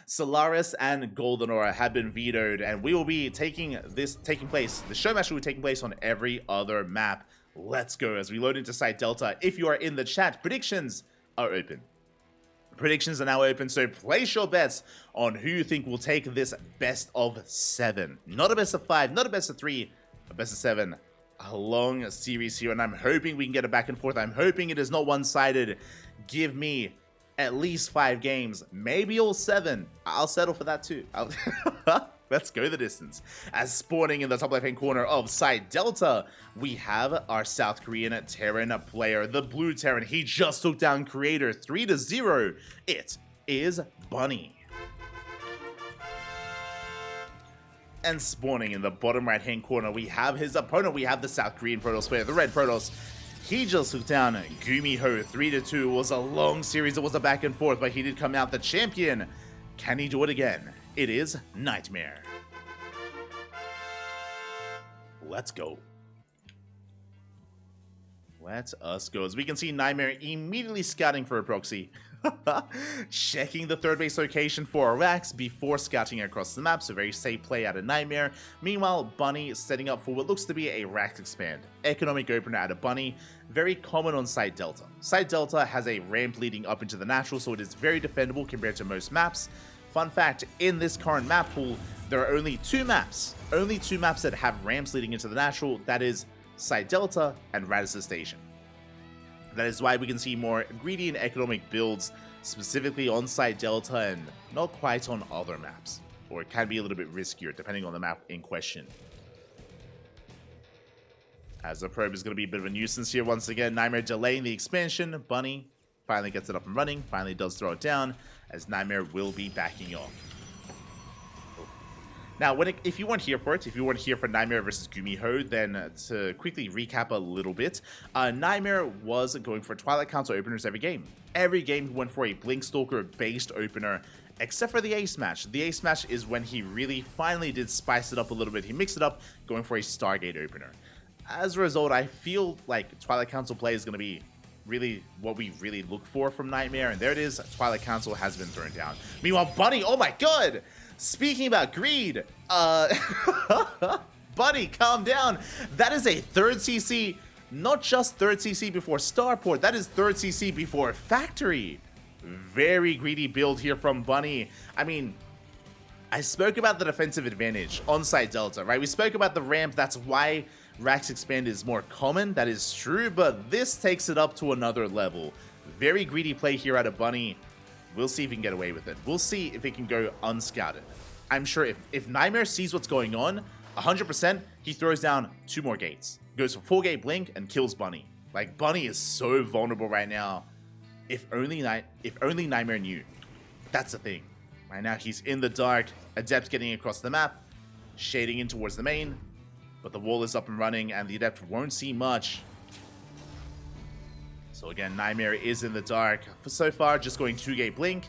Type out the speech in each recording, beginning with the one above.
Solaris and Golden Aura have been vetoed, and we will be the show match will be taking place on every other map. Let's go as we load into Site Delta. If you are in the chat, predictions are open. Predictions are now open, so place your bets on who you think will take this best of 7. Not a best of 5, not a best of 3, a best of 7. A long series here, and I'm hoping we can get it back and forth. I'm hoping it is not one-sided. Give me at least 5 games, maybe all 7. I'll settle for that too. Let's go the distance. As spawning in the top left-hand corner of Site Delta, we have our South Korean Terran player, the Blue Terran. He just took down Creator 3-0. It is Bunny. And spawning in the bottom right-hand corner, we have his opponent. We have the South Korean Protoss player, the Red Protoss. He just took down Gumiho 3-2. It was a long series. It was a back and forth, but he did come out the champion. Can he do it again? It is NightMare. Let's go. Let us go. As we can see, NightMare immediately scouting for a proxy. Checking the third base location for a Rax before scouting across the map, so very safe play out of NightMare. Meanwhile, Bunny setting up for what looks to be a Rax expand. Economic opener out of Bunny, very common on Site Delta. Site Delta has a ramp leading up into the natural, so it is very defendable compared to most maps. Fun fact, in this current map pool, there are only 2 maps that have ramps leading into the natural. That is Site Delta and Radisson Station. That is why we can see more greedy and economic builds, specifically on Site Delta and not quite on other maps. Or it can be a little bit riskier, depending on the map in question. As the probe is going to be a bit of a nuisance here once again. NightMare delaying the expansion. Bunny finally gets it up and running, finally does throw it down, as NightMare will be backing off. Now, if you weren't here for it, if you weren't here for NightMare versus Gumiho, then to quickly recap a little bit, NightMare was going for Twilight Council openers every game. Every game he went for a Blinkstalker-based opener, except for the Ace match. The Ace match is when he really finally did spice it up a little bit. He mixed it up, going for a Stargate opener. As a result, I feel like Twilight Council play is going to be really what we really look for from NightMare, and there it is. Twilight Council has been thrown down. Meanwhile, Bunny, oh my god! Speaking about greed, Bunny, calm down. That is a 3rd CC, not just 3rd CC before Starport, that is 3rd CC before Factory. Very greedy build here from Bunny. I mean, I spoke about the defensive advantage on Site Delta, right? We spoke about the ramp, that's why Rax Expand is more common, that is true, but this takes it up to another level. Very greedy play here out of Bunny. We'll see if he can get away with it. We'll see if he can go unscouted. I'm sure if NightMare sees what's going on, 100%, he throws down 2 more gates. Goes for 4-gate blink and kills Bunny. Like, Bunny is so vulnerable right now. If only NightMare knew. That's the thing. Right now, he's in the dark. Adept getting across the map, shading in towards the main. But the wall is up and running, and the Adept won't see much. So again, NightMare is in the dark. For so far, just going 2-gate blink.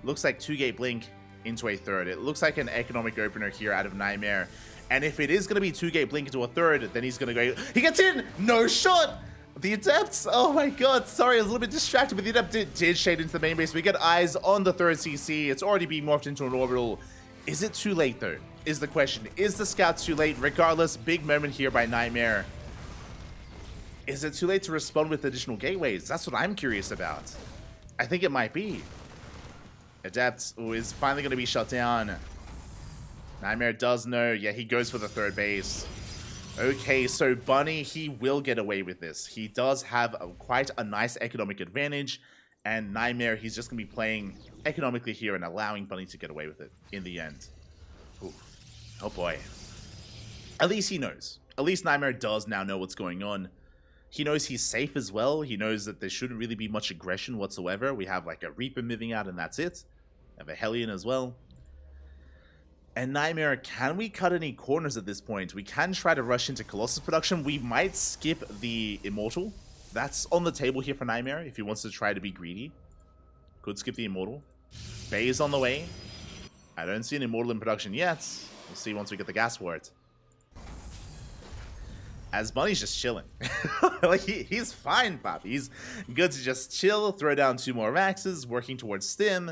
Looks like 2-gate blink into a 3rd. It looks like an economic opener here out of NightMare. And if it is going to be 2-gate blink into a 3rd, then he's going to go... He gets in! No shot! The Adept! Oh my god, sorry, I was a little bit distracted, but the Adept did shade into the main base. We get eyes on the 3rd CC. It's already being morphed into an orbital. Is it too late, though? Is the question. Is the scout too late? Regardless, big moment here by NightMare. Is it too late to respond with additional gateways? That's what I'm curious about. I think it might be. Adept is finally going to be shut down. NightMare does know. Yeah, he goes for the 3rd base. Okay, so Bunny, he will get away with this. He does have quite a nice economic advantage. And NightMare, he's just going to be playing economically here and allowing Bunny to get away with it in the end. Ooh. Oh boy. At least he knows. At least NightMare does now know what's going on. He knows he's safe as well. He knows that there shouldn't really be much aggression whatsoever. We have like a Reaper moving out and that's it. We have a Hellion as well. And NightMare, can we cut any corners at this point? We can try to rush into Colossus production. We might skip the Immortal. That's on the table here for NightMare if he wants to try to be greedy. Could skip the Immortal. Bay is on the way. I don't see an Immortal in production yet. We'll see once we get the gas for it. As Bunny's just chilling. Like he's fine, Pop. He's good to just chill, throw down 2 more Raxes, working towards Stim.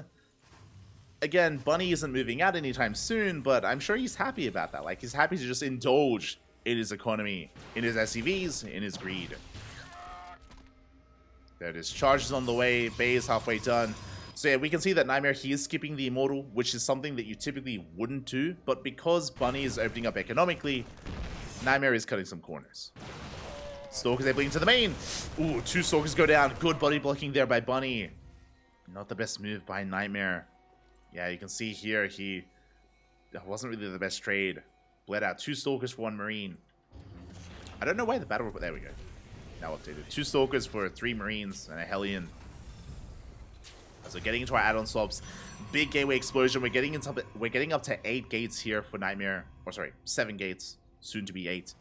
Again, Bunny isn't moving out anytime soon, but I'm sure he's happy about that. Like, he's happy to just indulge in his economy, in his SCVs, in his greed. There it is. Charges on the way. Bay is halfway done. So yeah, we can see that NightMare, he is skipping the Immortal, which is something that you typically wouldn't do. But because Bunny is opening up economically, NightMare is cutting some corners. Stalkers able into the main. Ooh, 2 Stalkers go down. Good body blocking there by Bunny. Not the best move by NightMare. Yeah, you can see here, that wasn't really the best trade. Bled out 2 Stalkers for 1 Marine. I don't know why the battle... There we go. Now updated. 2 Stalkers for 3 Marines and a Hellion. So getting into our add-on swaps. Big gateway explosion. We're getting up to 8 gates here for NightMare. Or sorry, 7 gates. Soon to be 8.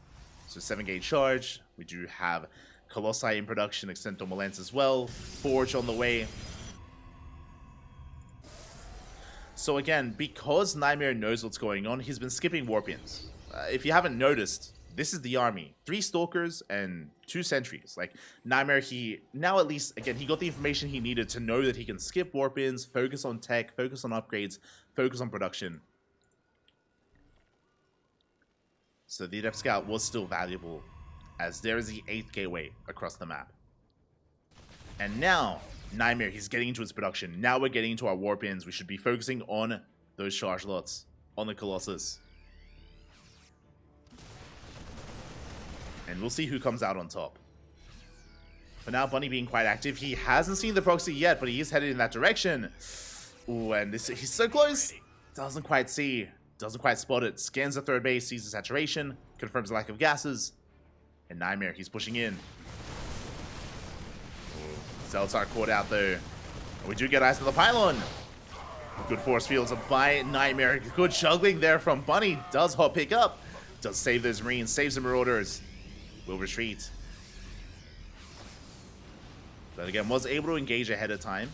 So 7 gate charge. We do have Colossi in production. Extento Malens as well. Forge on the way. So again, because NightMare knows what's going on, he's been skipping warp-ins. If you haven't noticed, this is the army. 3 Stalkers and 2 Sentries. Like, NightMare, now at least, again, he got the information he needed to know that he can skip warp-ins, focus on tech, focus on upgrades, focus on production. So the Adept Scout was still valuable, as there is the 8th gateway across the map. And now, NightMare, he's getting into his production. Now we're getting into our warp-ins. We should be focusing on those charge lots, on the Colossus. And we'll see who comes out on top. For now, Bunny being quite active. He hasn't seen the proxy yet, but he is headed in that direction. Ooh, and he's so close. Doesn't quite see. Doesn't quite spot it. Scans the 3rd base, sees the saturation, confirms the lack of gases. And NightMare, he's pushing in. Zealots are caught out though. And we do get eyes on the pylon. Good force fields by NightMare. Good juggling there from Bunny. Does hot pick up. Does save those Marines. Saves the Marauders. Will retreat. But again, was able to engage ahead of time.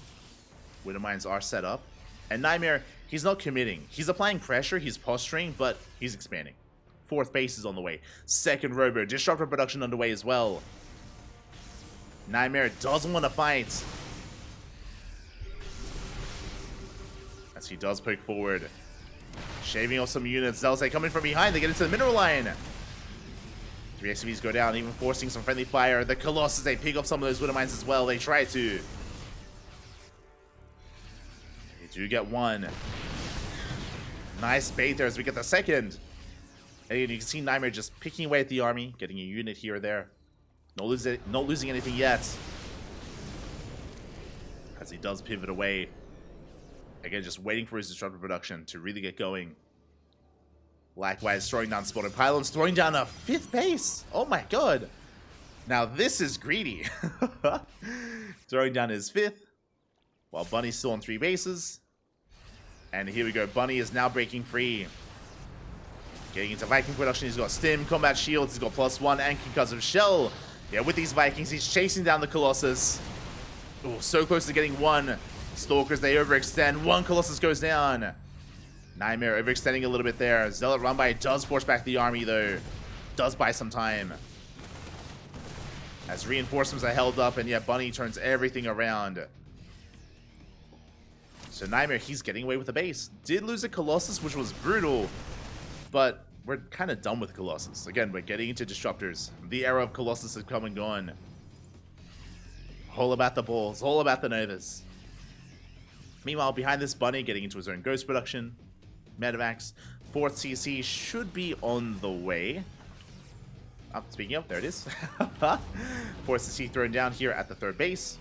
Winter Mines are set up. And NightMare, he's not committing. He's applying pressure. He's posturing, but he's expanding. 4th base is on the way. 2nd Robo. Disruptor production underway as well. NightMare doesn't want to fight. As he does poke forward. Shaving off some units. Zealots coming from behind. They get into the mineral line. 3 XCVs go down, even forcing some friendly fire. The Colossus, they pick up some of those Winter Mines as well. They try to. They do get 1. Nice bait there as we get the 2nd. And you can see NightMare just picking away at the army, getting a unit here or there. Not losing anything yet. As he does pivot away. Again, just waiting for his disruptor production to really get going. Likewise, throwing down spotted pylons, throwing down a 5th base. Oh my god. Now this is greedy. Throwing down his 5th. While Bunny's still on 3 bases. And here we go. Bunny is now breaking free. Getting into Viking production. He's got Stim, Combat Shields. He's got +1 and Concussive Shell. Yeah, with these Vikings, he's chasing down the Colossus. Oh, so close to getting 1. Stalkers, they overextend. 1 Colossus goes down. NightMare overextending a little bit there. Zealot run by does force back the army, though. Does buy some time. As reinforcements are held up, and yet Bunny turns everything around. So NightMare, he's getting away with the base. Did lose a Colossus, which was brutal. But we're kind of done with Colossus. Again, we're getting into Disruptors. The era of Colossus has come and gone. All about the balls. All about the Novas. Meanwhile, behind this, Bunny getting into his own Ghost production. Medivacs. 4th CC should be on the way. Oh, speaking of, there it is. 4th CC thrown down here at the 3rd base.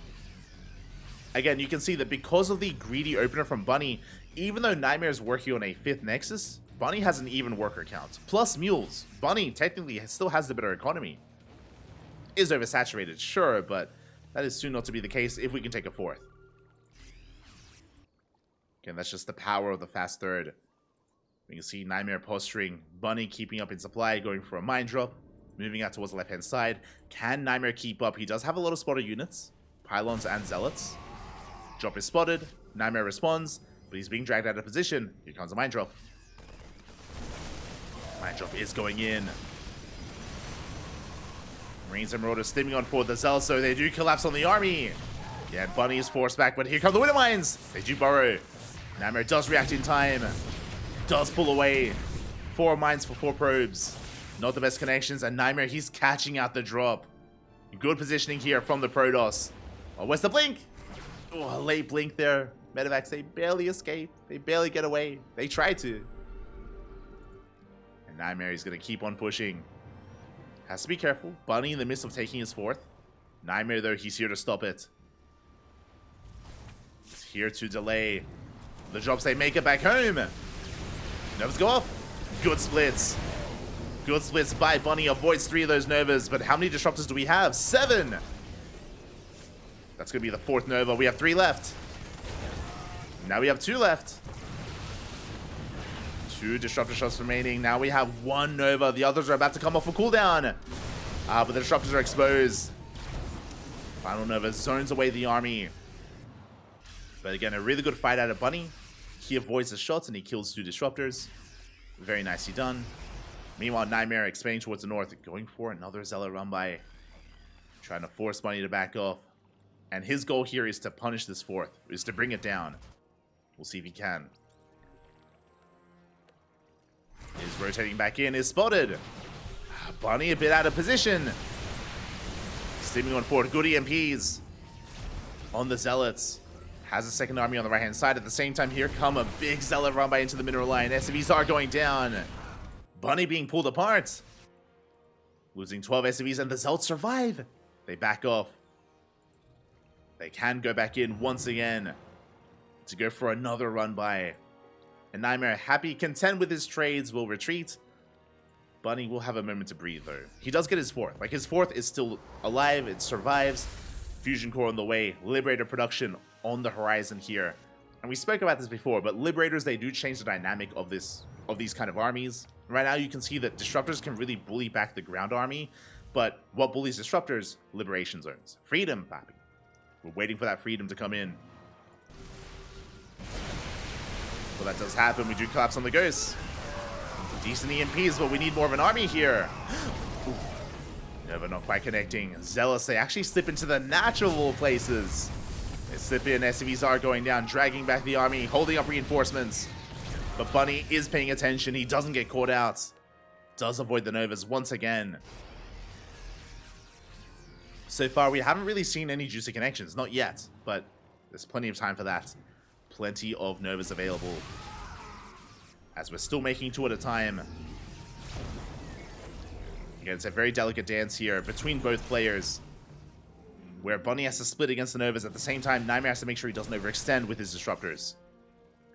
Again, you can see that because of the greedy opener from Bunny, even though NightMare is working on a 5th Nexus, Bunny has an even worker count. Plus mules. Bunny technically still has the better economy. Is oversaturated, sure, but that is soon not to be the case if we can take a 4th. Again, that's just the power of the fast 3rd. We can see NightMare posturing. Bunny keeping up in supply, going for a mine drop. Moving out towards the left-hand side. Can NightMare keep up? He does have a lot of spotted units. Pylons and Zealots. Drop is spotted. NightMare responds, but he's being dragged out of position. Here comes a mine drop. Mine drop is going in. Marines and Marauders stimming on forward the Zealots, so they do collapse on the army. Yeah, Bunny is forced back, but here come the Winter Mines. They do burrow. NightMare does react in time. Does pull away. 4 mines for 4 probes. Not the best connections. And NightMare, he's catching out the drop. Good positioning here from the Protoss. Oh, where's the blink? Oh, a late blink there. Medevacs, they barely escape. They barely get away. They try to. And NightMare is going to keep on pushing. Has to be careful. Bunny in the midst of taking his 4th. NightMare, though, he's here to stop it. He's here to delay the drops. They make it back home. Novas go off. Good splits. Good splits by Bunny. Avoids 3 of those Novas. But how many disruptors do we have? 7. That's going to be the 4th Nova. We have 3 left. Now we have 2 left. 2 disruptor shots remaining. Now we have 1 Nova. The others are about to come off a cooldown. But the disruptors are exposed. Final Nova zones away the army. But again, a really good fight out of Bunny. He avoids the shots and he kills 2 disruptors. Very nicely done. Meanwhile, NightMare expanding towards the north, going for another Zealot run by. Trying to force Bunny to back off. And his goal here is to punish this 4th, is to bring it down. We'll see if he can. Is rotating back in, is spotted. Bunny a bit out of position. Steaming on forward, good EMPs on the Zealots. Has a second army on the right-hand side. At the same time, here come a big Zealot run by into the mineral line. SCVs are going down. Bunny being pulled apart. Losing 12 SCVs, and the Zealots survive. They back off. They can go back in once again to go for another run by. And NightMare, happy, content with his trades, will retreat. Bunny will have a moment to breathe, though. He does get his 4th. Like, his 4th is still alive. It survives. Fusion core on the way. Liberator production on the horizon here. And we spoke about this before, but Liberators, they do change the dynamic of these kind of armies. Right now, you can see that Disruptors can really bully back the ground army. But what bullies Disruptors? Liberation zones. Freedom, papi. We're waiting for that freedom to come in. Well, that does happen. We do collapse on the Ghosts. Decent EMPs, but we need more of an army here. Ooh. Nova not quite connecting. Zealous, they actually slip into the natural places. They slip in. SCVs are going down, dragging back the army, holding up reinforcements. But Bunny is paying attention. He doesn't get caught out. Does avoid the Novas once again. So far, we haven't really seen any juicy connections. Not yet, but there's plenty of time for that. Plenty of Novas available. As we're still making 2 at a time. Again, it's a very delicate dance here between both players. Where Bunny has to split against the Novas. At the same time, NightMare has to make sure he doesn't overextend with his Disruptors.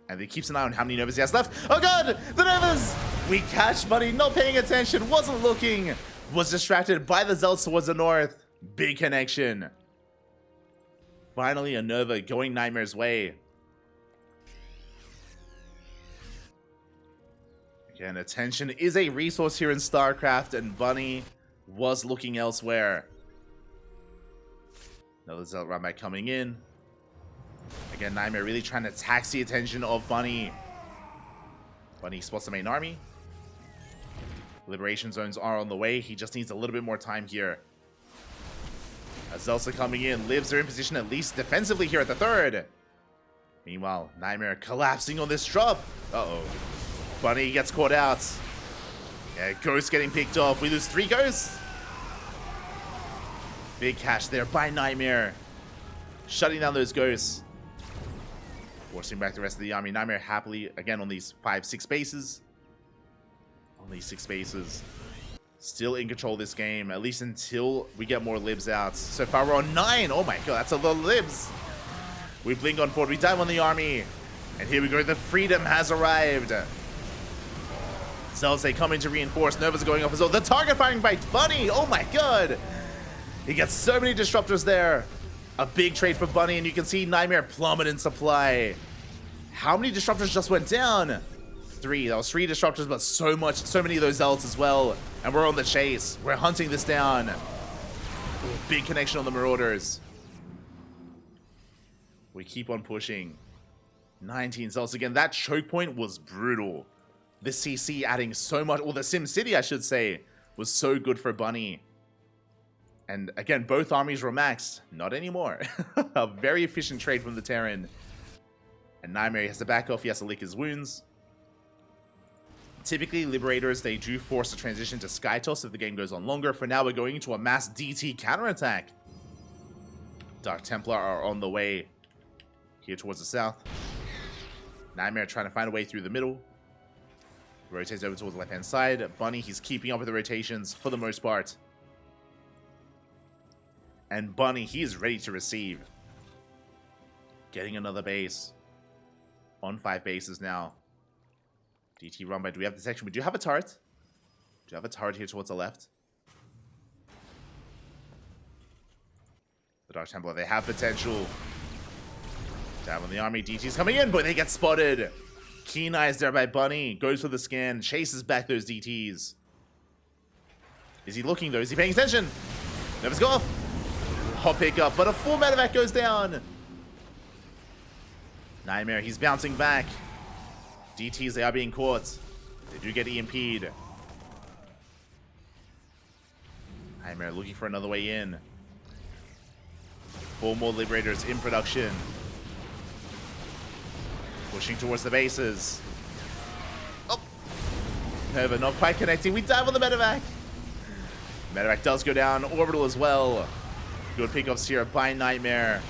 And he keeps an eye on how many Novas he has left. Oh god! The Novas! We catch Bunny not paying attention, wasn't looking. Was distracted by the Zealots towards the north. Big connection. Finally, a Nova going NightMare's way. Again, attention is a resource here in StarCraft, and Bunny was looking elsewhere. Another Zealot run by coming in. Again, NightMare really trying to tax the attention of Bunny. Bunny spots the main army. Liberation zones are on the way. He just needs a little bit more time here. As Zealots are coming in, Libs are in position at least defensively here at the 3rd. Meanwhile, NightMare collapsing on this drop. Uh-oh. Bunny gets caught out. Yeah, Ghost getting picked off. We lose 3 Ghosts. Big cash there by NightMare. Shutting down those Ghosts. Forcing back the rest of the army. NightMare happily, again, on these 5-6 bases. On these 6 bases. Still in control of this game, at least until we get more Libs out. So far, we're on 9. Oh my god, that's a lot of Libs. We blink on forward. We dive on the army. And here we go. The freedom has arrived. Zealots, they come in to reinforce. Novas are going off as well. The target firing by Bunny. Oh my god. He gets so many Disruptors there. A big trade for Bunny, and you can see NightMare plummet in supply. How many Disruptors just went down? 3. That was 3 Disruptors, but so many of those Zealots as well. And we're on the chase. We're hunting this down. Ooh, big connection on the Marauders. We keep on pushing. 19 Zealots again. That choke point was brutal. The CC adding so much, or the Sim City, I should say, was so good for Bunny. And again, both armies were maxed. Not anymore. A very efficient trade from the Terran. And NightMare has to back off. He has to lick his wounds. Typically, Liberators, they do force a transition to Sky Toss if the game goes on longer. For now, we're going into a mass DT counterattack. Dark Templar are on the way here towards the south. NightMare trying to find a way through the middle. Rotates over towards the left-hand side. Bunny, he's keeping up with the rotations for the most part. And Bunny, he is ready to receive. Getting another base. On 5 bases now. DT run by. Do we have detection? We do have a turret. Do you have a turret here towards the left? The Dark Templar, they have potential. Down on the army. DT's coming in, but they get spotted. Keen eyes there by Bunny. Goes for the scan. Chases back those DTs. Is he looking though? Is he paying attention? Never go off. Hot pick up, but a full medevac goes down. NightMare, he's bouncing back. DTs, they are being caught. They do get EMP'd. NightMare looking for another way in. 4 more Liberators in production. Pushing towards the bases. Oh! Nova not quite connecting. We dive on the medevac. Medevac does go down. Orbital as well. Good pickups here by NightMare.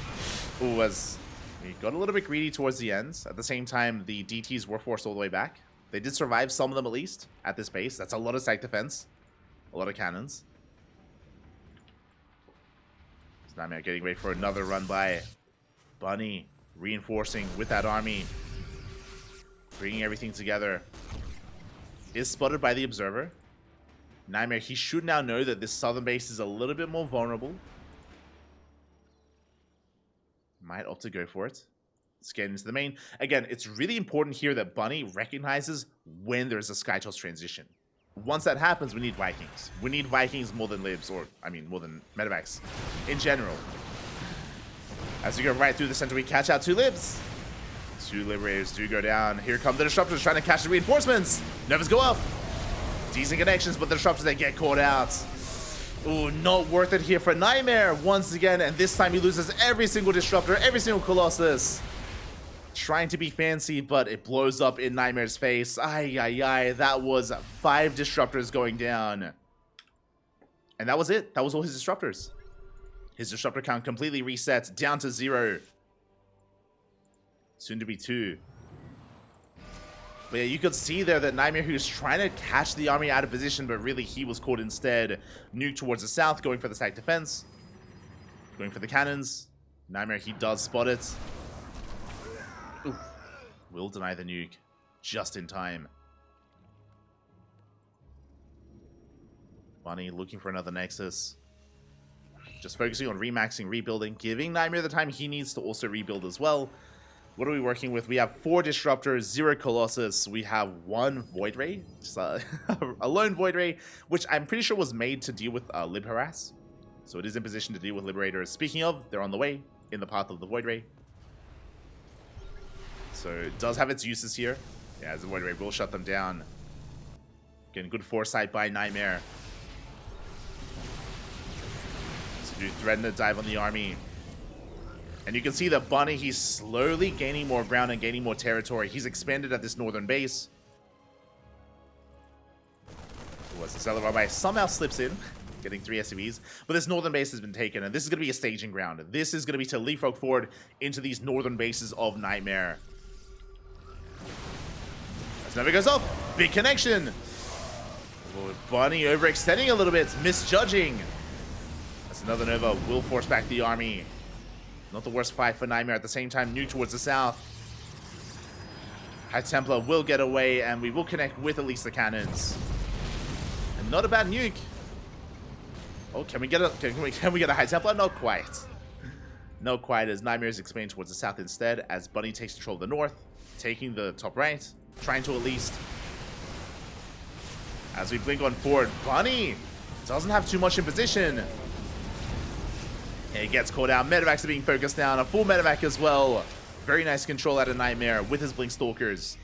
Ooh, as he got a little bit greedy towards the ends. At the same time, the DTs were forced all the way back. They did survive, some of them at least, at this base. That's a lot of site defense. A lot of cannons. NightMare getting ready for another run by Bunny. Reinforcing with that army. Bringing everything together. Is spotted by the Observer. NightMare, he should now know that this southern base is a little bit more vulnerable. Might opt to go for it. Let's get into the main. Again, it's really important here that Bunny recognizes when there's a Sky Toss transition. Once that happens, we need Vikings. We need Vikings more than Libs, or, I mean, more than Medevacs in general. As we go right through the center, we catch out 2 Libs. 2 Liberators do go down. Here come the Disruptors trying to catch the reinforcements. Nervous go off. Decent connections, but the Disruptors, they get caught out. Ooh, not worth it here for NightMare once again, and this time he loses every single Disruptor, every single Colossus. Trying to be fancy, but it blows up in NightMare's face. Ay, ay, ay, that was 5 Disruptors going down. And that was it. That was all his Disruptors. His Disruptor count completely resets down to 0. Soon to be 2. But yeah, you could see there that NightMare, who's trying to catch the army out of position, but really he was caught instead. Nuke towards the south, going for the stack defense. Going for the cannons. NightMare, he does spot it. Ooh. Will deny the nuke just in time. Bunny looking for another Nexus. Just focusing on remaxing, rebuilding, giving NightMare the time he needs to also rebuild as well. What are we working with? We have 4 Disruptors, 0 Colossus. We have 1 Void Ray, just a lone Void Ray, which I'm pretty sure was made to deal with Lib Harass. So it is in position to deal with Liberators. Speaking of, they're on the way, in the path of the Void Ray. So it does have its uses here. Yeah, as the Void Ray will shut them down. Getting good foresight by NightMare. So do threaten to dive on the army. And you can see that Bunny, he's slowly gaining more ground and gaining more territory. He's expanded at this northern base. Was the Stellar Rabbi somehow slips in, getting 3 SCVs. But this northern base has been taken, and this is going to be a staging ground. This is going to be to leapfrog forward into these northern bases of NightMare. As Nova goes off, big connection. Oh, Bunny overextending a little bit, misjudging. As another Nova will force back the army. Not the worst fight for NightMare. At the same time, nuke towards the south. High Templar will get away, and we will connect with at least the cannons. And not a bad nuke. Oh, can we get a High Templar? Not quite. Not quite, as NightMare is expanding towards the south instead, as Bunny takes control of the north, taking the top right, trying to at least. As we blink on forward, Bunny doesn't have too much in position. He gets caught out. Medevacs are being focused down. A full medevac as well. Very nice control out of NightMare with his Blink Stalkers.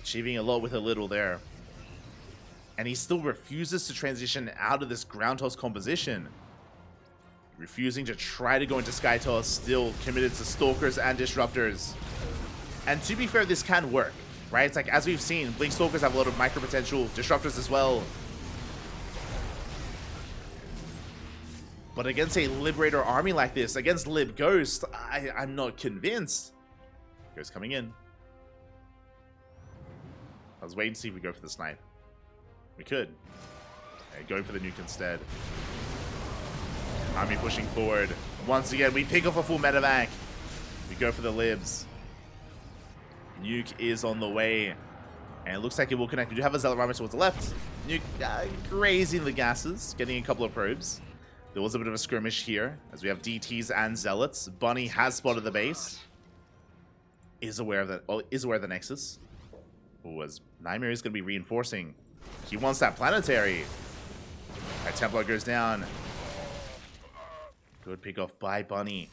Achieving a lot with a little there. And he still refuses to transition out of this ground toss composition. Refusing to try to go into Sky Tower, still committed to Stalkers and Disruptors. And to be fair, this can work, right? It's like, as we've seen, Blink Stalkers have a lot of micro potential, Disruptors as well. But against a Liberator army like this, against Lib Ghost, I'm not convinced. Ghost coming in. I was waiting to see if we go for the snipe. We could. Okay, go for the nuke instead. Army pushing forward. Once again, we pick off a full medevac. We go for the libs. Nuke is on the way. And it looks like it will connect. We do have a Zealot Rhymer towards the left. Nuke grazing the gases, getting a couple of probes. There was a bit of a skirmish here, as we have DTs and Zealots. Bunny has spotted the base. Is aware of the Nexus. Ooh, as NightMare is going to be reinforcing. He wants that planetary. Alright, Templar goes down. Good pick off by Bunny.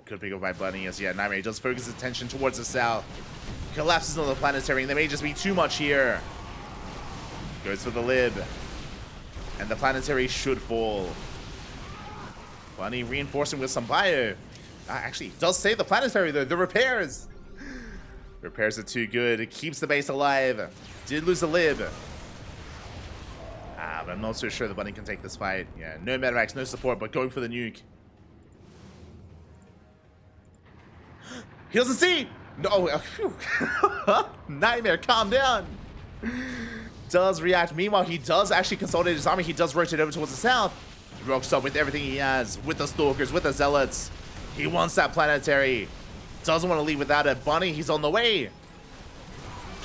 Good pick off by Bunny, as yeah, NightMare does focus his attention towards the south. Collapses on the planetary, and there may just be too much here. Goes for the lib. And the planetary should fall. Bunny reinforcing with some bio. Actually, does save the planetary though. The repairs. Repairs are too good. It keeps the base alive. Did lose a lib. But I'm not so sure the Bunny can take this fight. Yeah, no medevacs, no support, but going for the nuke. He doesn't see! No, NightMare, calm down. Does react. Meanwhile, he does actually consolidate his army. He does rotate over towards the south. Rockstar with everything he has, with the Stalkers, with the Zealots. He wants that planetary. Doesn't want to leave without it. Bunny, he's on the way.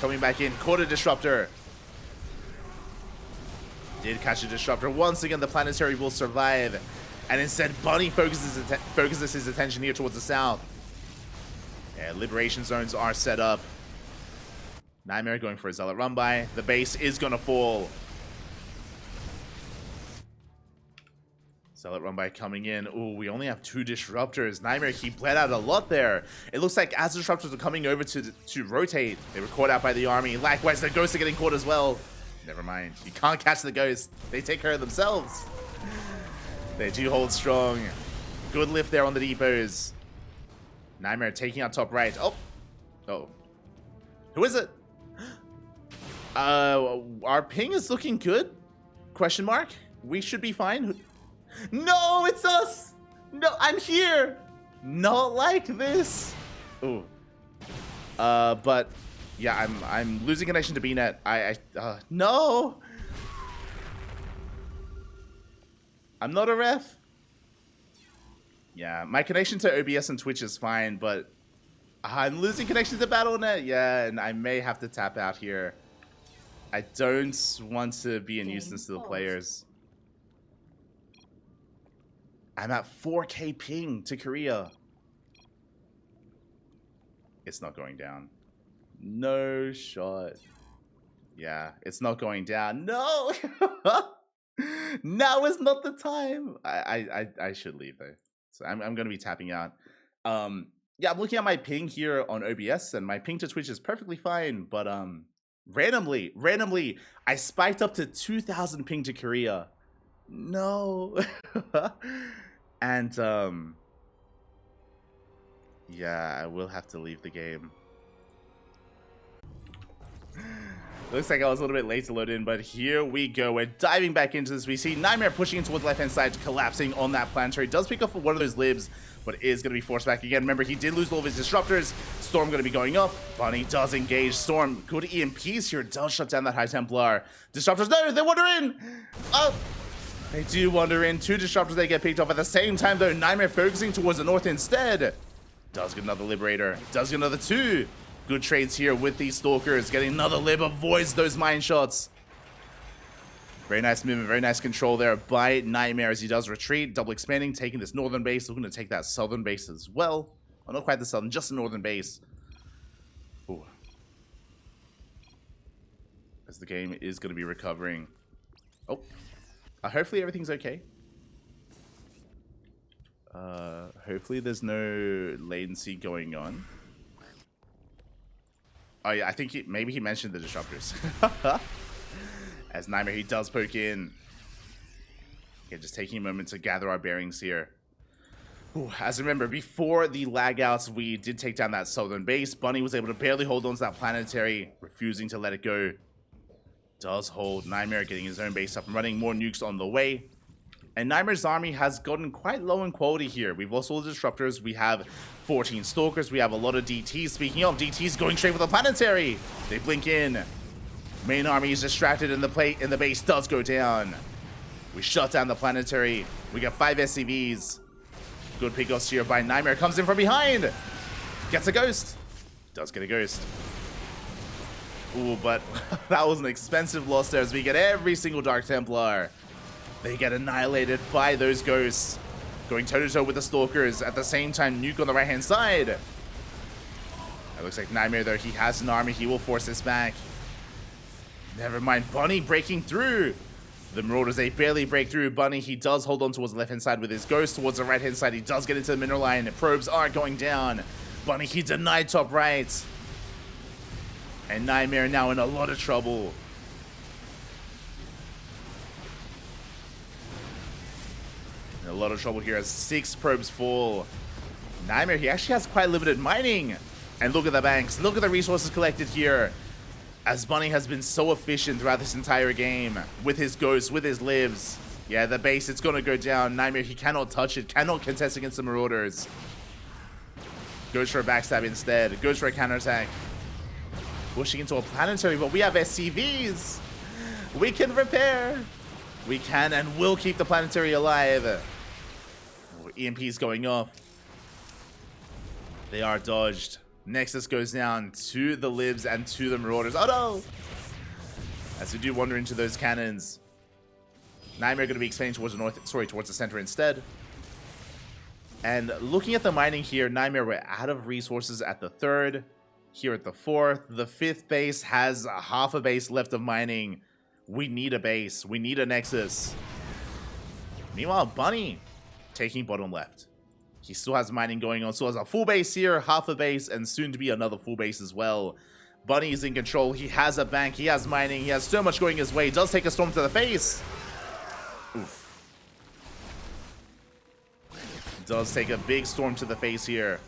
Coming back in, caught a Disruptor. Did catch a Disruptor. Once again, the planetary will survive. And instead, Bunny focuses his attention here towards the south. Yeah, liberation zones are set up. NightMare going for a Zealot run by. The base is going to fall. Zealot run by coming in. Ooh, we only have 2 Disruptors. NightMare, he bled out a lot there. It looks like as Disruptors are coming over to rotate, they were caught out by the army. Likewise, the Ghosts are getting caught as well. Never mind. You can't catch the Ghosts. They take care of themselves. They do hold strong. Good lift there on the depots. NightMare taking out top right. Oh. Who is it? Our ping is looking good? Question mark? We should be fine. No, it's us! No, I'm here! Not like this! Ooh. But yeah, I'm losing connection to BNet. No! I'm not a ref. Yeah, my connection to OBS and Twitch is fine, but I'm losing connection to BattleNet. Yeah, and I may have to tap out here. I don't want to be a nuisance to the players. I'm at 4K ping to Korea. It's not going down. No shot. Yeah, it's not going down. No! Now is not the time. I should leave though. So I'm going to be tapping out. Yeah, I'm looking at my ping here on OBS, and my ping to Twitch is perfectly fine. But randomly, I spiked up to 2,000 ping to Korea. No. And yeah, I will have to leave the game. Looks like I was a little bit late to load in, but here we go. We're diving back into this. We see NightMare pushing in towards the left-hand side, collapsing on that planetary. Does pick up for one of those libs, but is going to be forced back again. Remember, he did lose all of his Disruptors. Storm going to be going up. Bunny does engage. Storm, good EMPs here. Does shut down that High Templar. Disruptors, no, they wander in. Oh, they do wander in. 2 Disruptors, they get picked off. At the same time, though, NightMare focusing towards the north instead. Does get another Liberator. Does get another 2. Good trades here with these Stalkers. Getting another lib, avoids those mine shots. Very nice movement, very nice control there by NightMare as he does retreat. Double expanding, taking this northern base. Looking to take that southern base as well. Well, not quite the southern, just the northern base. Ooh. As the game is going to be recovering. Oh. Hopefully everything's okay. Hopefully there's no latency going on. Oh yeah, I think maybe he mentioned the Disruptors. As NightMare, he does poke in. Okay, just taking a moment to gather our bearings here. Ooh, as remember, before the lag outs, we did take down that southern base. Bunny was able to barely hold on to that planetary, refusing to let it go. Does hold. NightMare getting his own base up and running. More nukes on the way. And NightMare's army has gotten quite low in quality here. We've lost all the disruptors. We have 14 stalkers. We have a lot of DTs. Speaking of DTs, going straight for the planetary. They blink in. Main army is distracted, and the base does go down. We shut down the planetary. We got 5 SCVs. Good pickoffs here by NightMare. Comes in from behind. Gets a ghost. Does get a ghost. Ooh, but that was an expensive loss there as we get every single Dark Templar. They get annihilated by those ghosts. Going toe-to-toe with the Stalkers. At the same time, nuke on the right-hand side. It looks like NightMare, though, he has an army. He will force this back. Never mind. Bunny breaking through. The Marauders, they barely break through. Bunny, he does hold on towards the left-hand side with his ghost. Towards the right-hand side, he does get into the mineral line. Probes are going down. Bunny, he denied top right. And NightMare now in a lot of trouble. In a lot of trouble here as 6 probes fall. NightMare, he actually has quite limited mining. And look at the banks. Look at the resources collected here. As Bunny has been so efficient throughout this entire game. With his ghosts, with his lives. Yeah, the base, it's going to go down. NightMare, he cannot touch it. Cannot contest against the Marauders. Goes for a backstab instead. Goes for a counterattack. Pushing into a planetary, but we have SCVs. We can repair. We can and will keep the planetary alive. Oh, EMP's going off. They are dodged. Nexus goes down to the Libs and to the Marauders. Oh no! As we do wander into those cannons. NightMare going to be expanding towards the north, towards the center instead. And looking at the mining here, NightMare, we're out of resources at the 3rd. Here at the 4th. The 5th base has half a base left of mining. We need a base. We need a Nexus. Meanwhile, Bunny taking bottom left. He still has mining going on. Still has a full base here, half a base, and soon to be another full base as well. Bunny is in control. He has a bank. He has mining. He has so much going his way. He does take a storm to the face. Oof. Does take a big storm to the face here.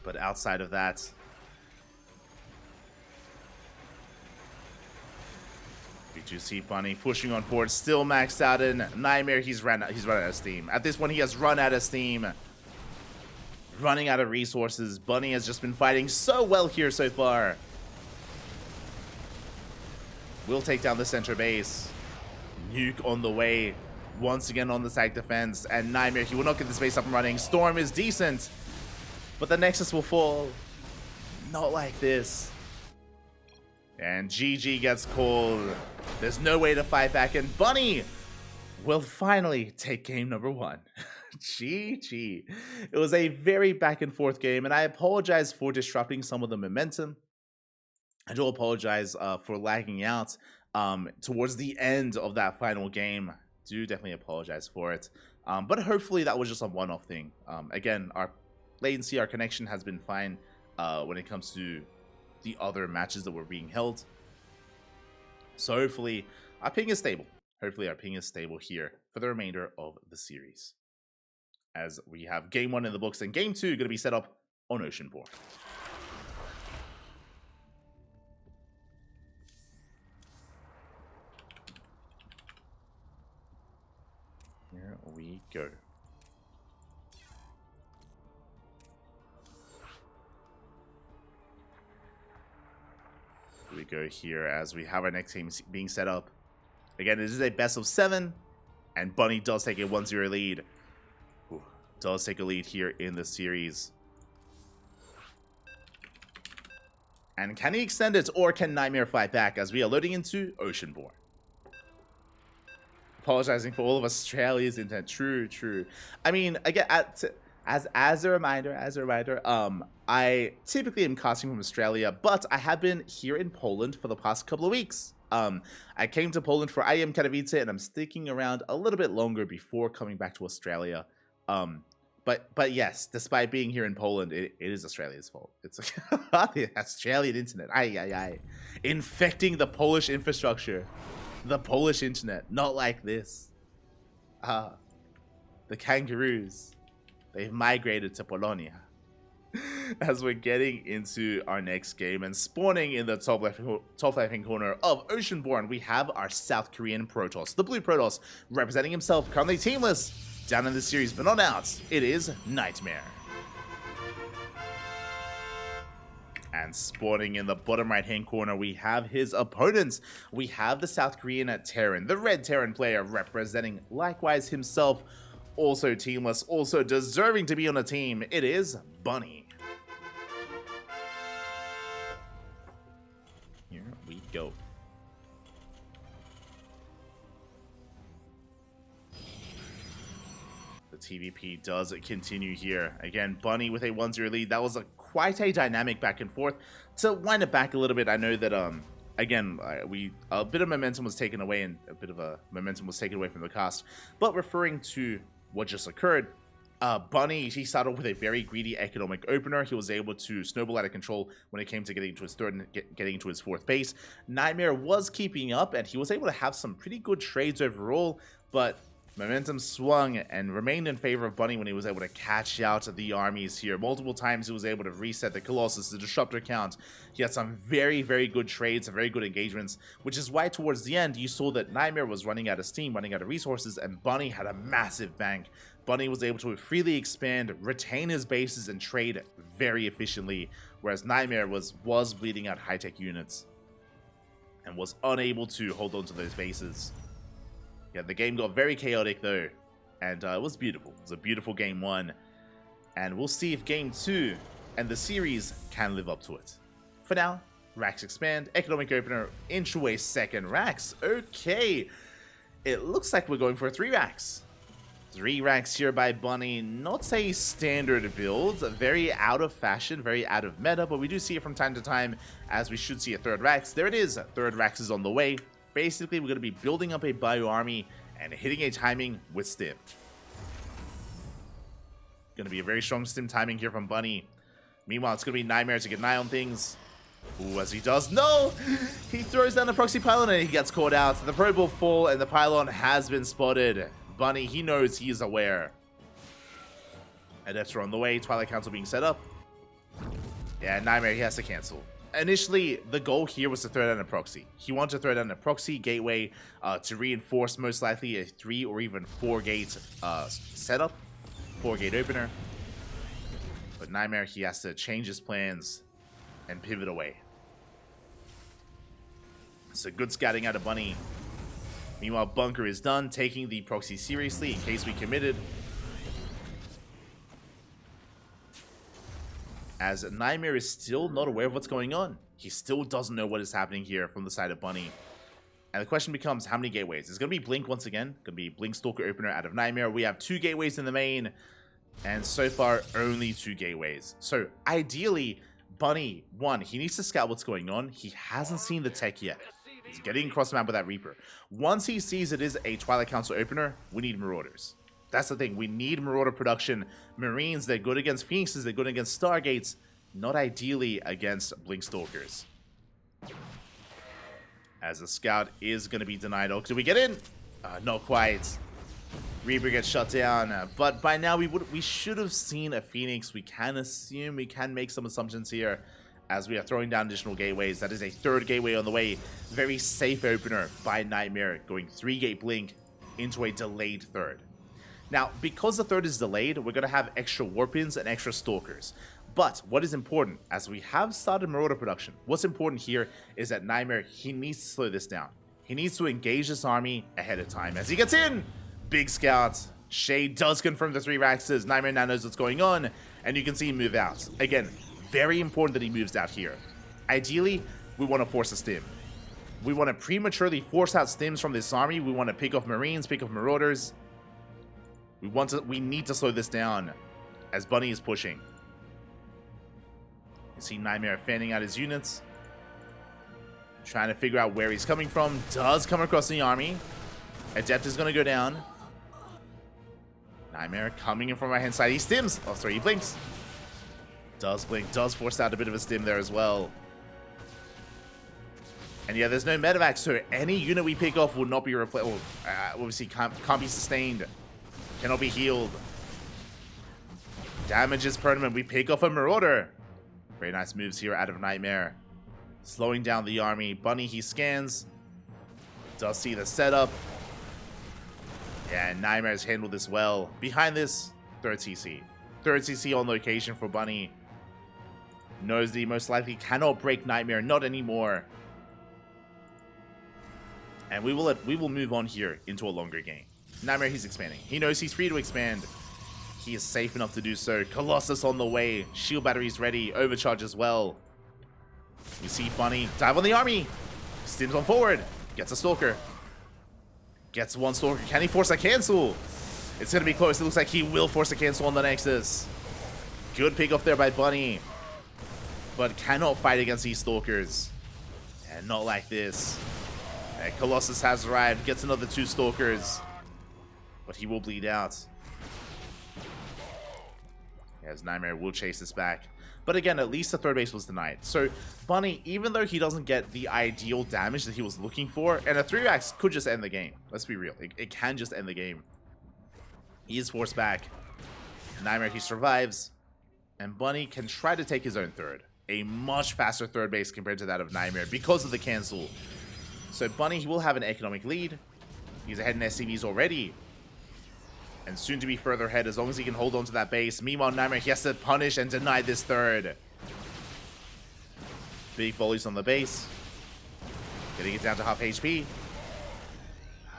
But outside of that, we do see Bunny pushing on forward, still maxed out in NightMare. He's run out of steam. At this point, he has run out of steam. Running out of resources. Bunny has just been fighting so well here so far. Will take down the center base. Nuke on the way. Once again on the side defense. And NightMare, he will not get this base up and running. Storm is decent. But the Nexus will fall. Not like this. And GG gets called. There's no way to fight back. And Bunny will finally take game number 1. GG. It was a very back and forth game. And I apologize for disrupting some of the momentum. I do apologize for lagging out towards the end of that final game. Do definitely apologize for it. But hopefully that was just a one-off thing. Again, our latency, our connection has been fine when it comes to the other matches that were being held. So hopefully our ping is stable. Hopefully our ping is stable here for the remainder of the series. As we have game 1 in the books and game 2 going to be set up on Oceanborn. Here we go. We go here as we have our next game being set up. Again, this is a best of 7, and Bunny does take a 1-0 lead. Ooh, does take a lead here in the series. And can he extend it, or can NightMare fight back as we are loading into Oceanborn? Apologizing for all of Australia's intent. True. I mean, again, as a reminder, I typically am casting from Australia, but I have been here in Poland for the past couple of weeks. I came to Poland for IEM Katowice, and I'm sticking around a little bit longer before coming back to Australia. But yes, despite being here in Poland, it is Australia's fault. It's the Australian internet. Aye. Infecting the Polish infrastructure. The Polish internet. Not like this. The kangaroos. They've migrated to Polonia. As we're getting into our next game and spawning in the top left-hand corner of Oceanborn, we have our South Korean Protoss. The blue Protoss representing himself, currently teamless, down in the series, but not out. It is NightMare. And spawning in the bottom right-hand corner, we have his opponents. We have the South Korean Terran, the red Terran player representing likewise himself, also teamless, also deserving to be on a team. It is Bunny. Here we go. The TvP does continue here. Again, Bunny with a 1-0 lead. That was quite a dynamic back and forth. To wind it back a little bit, I know that again, a bit of momentum was taken away and a bit of a momentum was taken away from the cast. But referring to what just occurred, Bunny, he started with a very greedy economic opener. He was able to snowball out of control when it came to getting into his third and getting into his fourth base. NightMare was keeping up, and he was able to have some pretty good trades overall, but momentum swung and remained in favor of Bunny when he was able to catch out the armies here. Multiple times he was able to reset the Colossus, the Disruptor count. He had some very, very good trades, some very good engagements, which is why towards the end you saw that NightMare was running out of steam, running out of resources, and Bunny had a massive bank. Bunny was able to freely expand, retain his bases, and trade very efficiently, whereas NightMare was bleeding out high-tech units and was unable to hold on to those bases. Yeah, the game got very chaotic though, and it was beautiful. It was a beautiful game 1, and we'll see if game 2 and the series can live up to it. For now, racks expand, economic opener into a second racks. Okay, it looks like we're going for 3 racks. 3 racks here by Bunny. Not a standard build, very out of fashion, very out of meta, but we do see it from time to time, as we should see a 3rd racks. There it is, 3rd racks is on the way. Basically, we're going to be building up a bio army and hitting a timing with stim. Going to be a very strong stim timing here from Bunny. Meanwhile, it's going to be NightMare to get an eye on things. Ooh, as he does. No! He throws down the proxy pylon and he gets caught out. The probe will fall and the pylon has been spotted. Bunny, he knows, he is aware. Adepts are on the way. Twilight Council being set up. Yeah, NightMare, he has to cancel. Initially, the goal here was to throw down a proxy. He wanted to throw down a proxy gateway to reinforce most likely a 3 or even 4 gate setup, 4 gate opener. But NightMare, he has to change his plans and pivot away. So good scouting out of Bunny. Meanwhile, Bunker is done, taking the proxy seriously in case we committed. As NightMare is still not aware of what's going on. He still doesn't know what is happening here from the side of Bunny. And the question becomes, how many gateways? It's going to be Blink once again. Going to be Blink Stalker opener out of NightMare. We have 2 gateways in the main. And so far, only 2 gateways. So ideally, Bunny, 1, he needs to scout what's going on. He hasn't seen the tech yet. He's getting across the map with that Reaper. Once he sees it is a Twilight Council opener, we need Marauders. That's the thing. We need Marauder production. Marines, they're good against Phoenixes, they're good against Stargates, not ideally against Blink Stalkers. As the scout is going to be denied. Oh, do we get in? Not quite. Reaper gets shut down. But by now we should have seen a Phoenix. We can assume, we can make some assumptions here as we are throwing down additional gateways. That is a 3rd gateway on the way. Very safe opener by NightMare, going 3-gate Blink into a delayed 3rd. Now, because the 3rd is delayed, we're going to have extra Warpins and extra Stalkers. But what is important, as we have started Marauder production, what's important here is that NightMare, he needs to slow this down. He needs to engage this army ahead of time. As he gets in, big scouts. Shade does confirm the 3 Raxes. NightMare now knows what's going on, and you can see him move out. Again, very important that he moves out here. Ideally, we want to force a stim. We want to prematurely force out stims from this army. We want to pick off Marines, pick off Marauders. We need to slow this down as Bunny is pushing. You see NightMare fanning out his units, trying to figure out where he's coming from. Does come across the army. Adept is going to go down. NightMare coming in from my hand side. He stims. Oh, sorry, he blinks. Does blink. Does force out a bit of a stim there as well. And yeah, there's no medevac, so any unit we pick off will not be replaced. Obviously, can't be sustained. Cannot be healed. Damage is permanent. We pick off a Marauder. Very nice moves here out of NightMare. Slowing down the army. Bunny, he scans. Does see the setup. Yeah, and NightMare's handled this well. Behind this, third CC. Third CC on location for Bunny. Knows that he most likely cannot break NightMare. Not anymore. And we will move on here into a longer game. NightMare, he's expanding. He knows he's free to expand. He is safe enough to do so. Colossus on the way. Shield batteries ready. Overcharge as well. We see Bunny dive on the army. Stims on forward. Gets a Stalker. Gets one Stalker. Can he force a cancel? It's going to be close. It looks like he will force a cancel on the Nexus. Good pick off there by Bunny. But cannot fight against these Stalkers. And not like this. And Colossus has arrived. Gets another 2 Stalkers. But he will bleed out. As NightMare will chase this back. But again, at least the third base was denied. So Bunny, even though he doesn't get the ideal damage that he was looking for, and a 3-axe could just end the game. Let's be real. It can just end the game. He is forced back. NightMare, he survives. And Bunny can try to take his own third. A much faster third base compared to that of NightMare because of the cancel. So Bunny, he will have an economic lead. He's ahead in SCVs already. And soon to be further ahead as long as he can hold on to that base. Meanwhile, NightMare, he has to punish and deny this third. Big volleys on the base. Getting it down to half HP.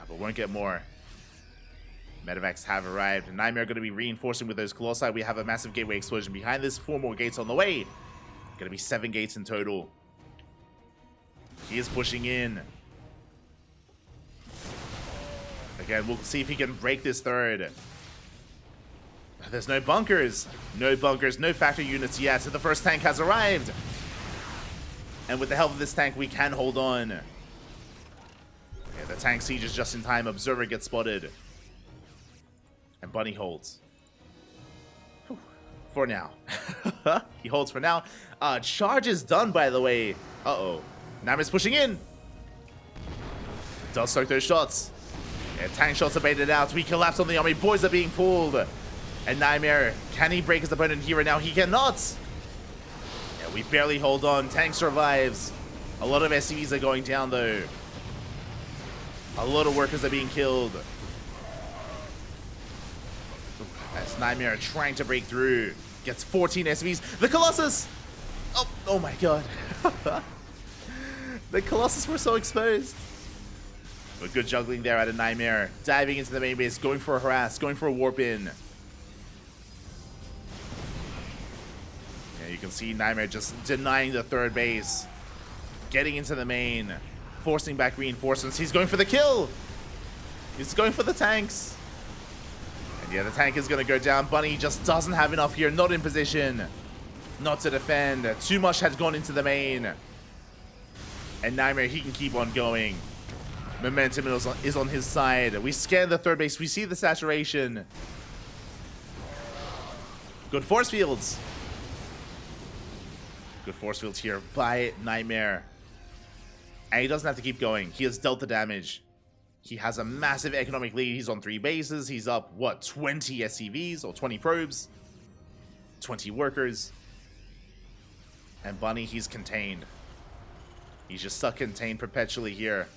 But won't get more. Medevacs have arrived. NightMare going to be reinforcing with those Colossi. We have a massive gateway explosion behind this. 4 more gates on the way. Going to be 7 gates in total. He is pushing in. Again, we'll see if he can break this third. There's no bunkers. No bunkers, no factory units yet. So the first tank has arrived. And with the help of this tank, we can hold on. Yeah, the tank siege is just in time. Observer gets spotted. And Bunny holds. Whew. For now. He holds for now. Charge is done, by the way. Uh-oh. NightMare's pushing in. Does soak those shots. Yeah, tank shots are baited out. We collapse on the army. Boys are being pulled. And NightMare, can he break his opponent here and now? He cannot. Yeah, we barely hold on. Tank survives. A lot of SCVs are going down, though. A lot of workers are being killed. As NightMare trying to break through. Gets 14 SCVs. The Colossus! Oh my god. The Colossus were so exposed. But good juggling there out of NightMare. Diving into the main base, going for a harass, going for a warp in. Yeah, you can see NightMare just denying the third base. Getting into the main. Forcing back reinforcements. He's going for the kill. He's going for the tanks. And yeah, the tank is going to go down. Bunny just doesn't have enough here. Not in position. Not to defend. Too much has gone into the main. And NightMare, he can keep on going. Momentum is on his side. We scan the third base. We see the saturation. Good force fields. Good force fields here by NightMare. And he doesn't have to keep going. He has dealt the damage. He has a massive economic lead. He's on 3 bases. He's up, what, 20 SCVs or 20 probes? 20 workers. And Bunny, he's contained. He's just stuck contained perpetually here.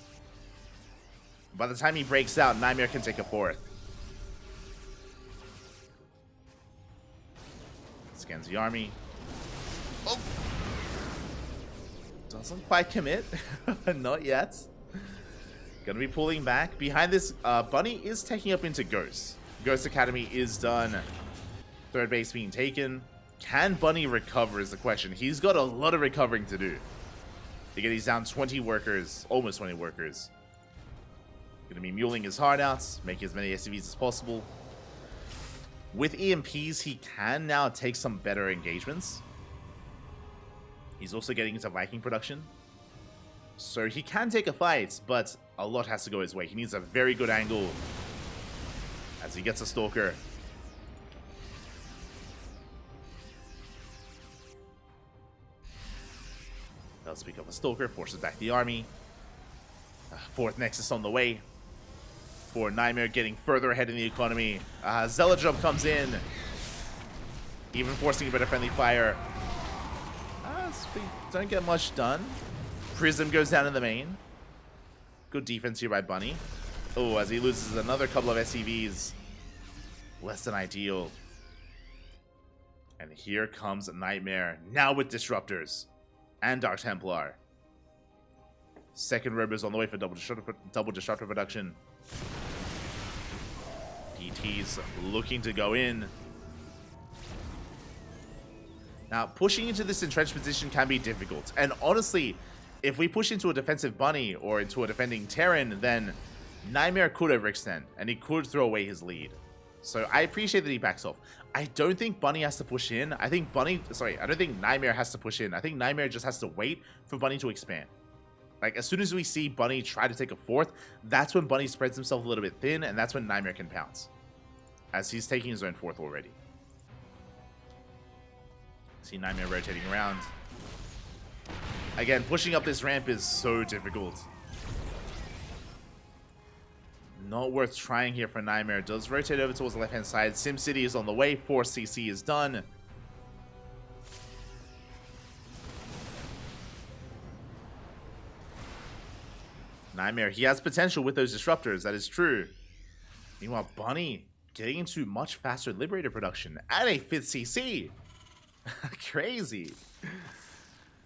By the time he breaks out, NightMare can take a 4th. Scans the army. Oh! Doesn't quite commit. Not yet. Gonna be pulling back. Behind this, Bunny is taking up into Ghost. Ghost Academy is done. Third base being taken. Can Bunny recover is the question. He's got a lot of recovering to do. Again, he's down 20 workers. Almost 20 workers. Gonna be muling his heart out, making as many SCVs as possible. With EMPs, he can now take some better engagements. He's also getting into Viking production. So he can take a fight, but a lot has to go his way. He needs a very good angle. As he gets a Stalker. Does pick up a Stalker, forces back the army. Fourth Nexus on the way. For NightMare getting further ahead in the economy. Zealot Jump comes in. Even forcing a bit of friendly fire. We don't get much done. Prism goes down in the main. Good defense here by Bunny. Oh, as he loses another couple of SCVs. Less than ideal. And here comes NightMare. Now with Disruptors. And Dark Templar. Second Robo's on the way for double Disruptor production. DT's looking to go in. Now, pushing into this entrenched position can be difficult. And honestly, if we push into a defensive Bunny or into a defending Terran, then NightMare could overextend. And he could throw away his lead. So I appreciate that he backs off. I don't think Bunny has to push in. I don't think NightMare has to push in. I think NightMare just has to wait for Bunny to expand. Like, as soon as we see Bunny try to take a fourth, that's when Bunny spreads himself a little bit thin, and that's when NightMare can pounce. As he's taking his own fourth already. See NightMare rotating around. Again, pushing up this ramp is so difficult. Not worth trying here for NightMare. Does rotate over towards the left-hand side. SimCity is on the way. 4 CC is done. NightMare, he has potential with those Disruptors. That is true. Meanwhile, Bunny getting into much faster Liberator production at a 5th CC. Crazy.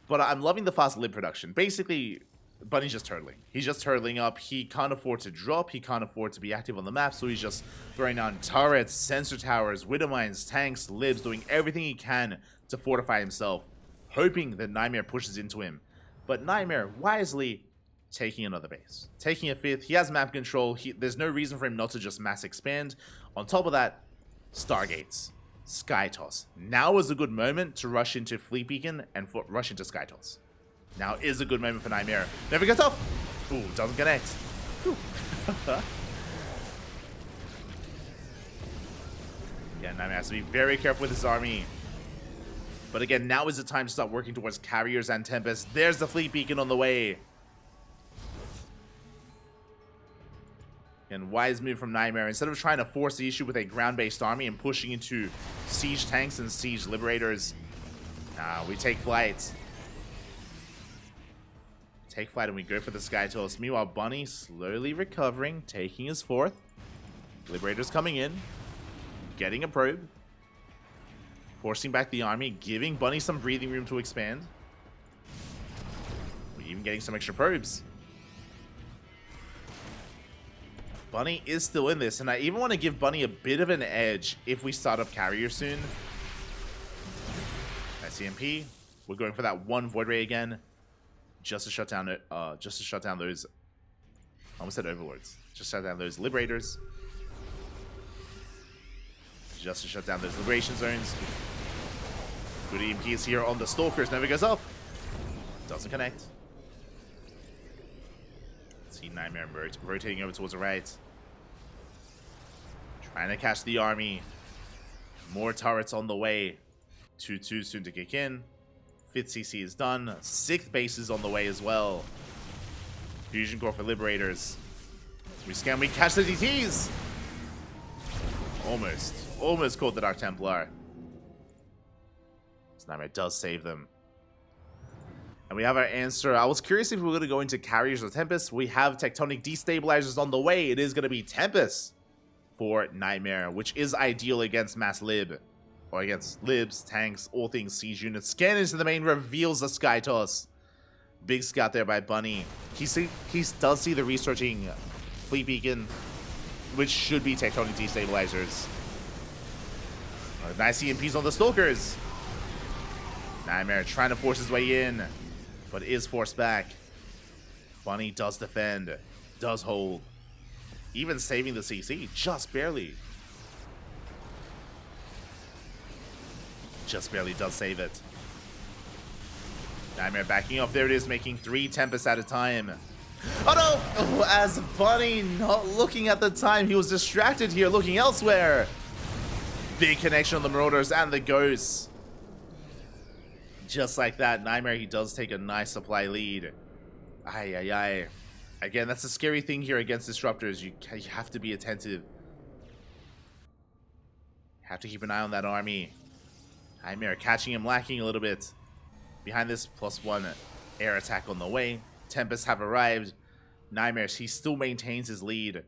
But I'm loving the fast Lib production. Basically, Bunny's just turtling. He's just turtling up. He can't afford to drop. He can't afford to be active on the map. So he's just throwing down turrets, sensor towers, widow mines, tanks, libs, doing everything he can to fortify himself, hoping that NightMare pushes into him. But NightMare wisely taking another base. Taking a 5th. He has map control. There's no reason for him not to just mass expand. On top of that, Stargates. Sky Toss. Now is a good moment to rush into Fleet Beacon and rush into Sky Toss. Now is a good moment for NightMare. Never gets off. Ooh, doesn't connect. Yeah, NightMare has to be very careful with his army. But again, now is the time to start working towards Carriers and Tempest. There's the Fleet Beacon on the way. And wise move from NightMare. Instead of trying to force the issue with a ground-based army and pushing into siege tanks and siege liberators, we take flight. Take flight and we go for the Sky Toss. Meanwhile, Bunny slowly recovering, taking his 4th. Liberators coming in, getting a probe, forcing back the army, giving Bunny some breathing room to expand. We're even getting some extra probes. Bunny is still in this, and I even want to give Bunny a bit of an edge if we start up Carrier soon. SCMP, we're going for that 1 Void Ray again, just to shut down those. I almost said Overlords. Just shut down those Liberators. Just to shut down those Liberation Zones. Good EMPs here on the Stalkers. Never goes off. Doesn't connect. See NightMare rotating over towards the right. Trying to catch the army. More turrets on the way. 2-2 soon to kick in. 5th CC is done. 6th base is on the way as well. Fusion Core for Liberators. Can we catch the DTs? Almost caught the Dark Templar. NightMare does save them. And we have our answer. I was curious if we were going to go into Carriers or Tempest. We have Tectonic Destabilizers on the way. It is going to be Tempest for NightMare, which is ideal against Mass Lib. Or against Libs, tanks, all things siege units. Scan into the main, reveals the Sky Toss. Big scout there by Bunny. He does see the researching Fleet Beacon, which should be Tectonic Destabilizers. Nice EMPs on the Stalkers. NightMare trying to force his way in, but is forced back. Bunny does defend, does hold, even saving the CC, just barely. Just barely does save it. NightMare backing off. There it is, making 3 Tempests at a time. Oh no! Oh, as Bunny not looking at the time, he was distracted here, looking elsewhere. Big connection on the Marauders and the Ghosts. just like that, NightMare, he does take a nice supply lead. Ay, ay, ay. Again, that's the scary thing here against disruptors. You have to be attentive. Have to keep an eye on that army. NightMare catching him lacking a little bit. Behind this, +1 air attack on the way. Tempests have arrived. NightMare, he still maintains his lead.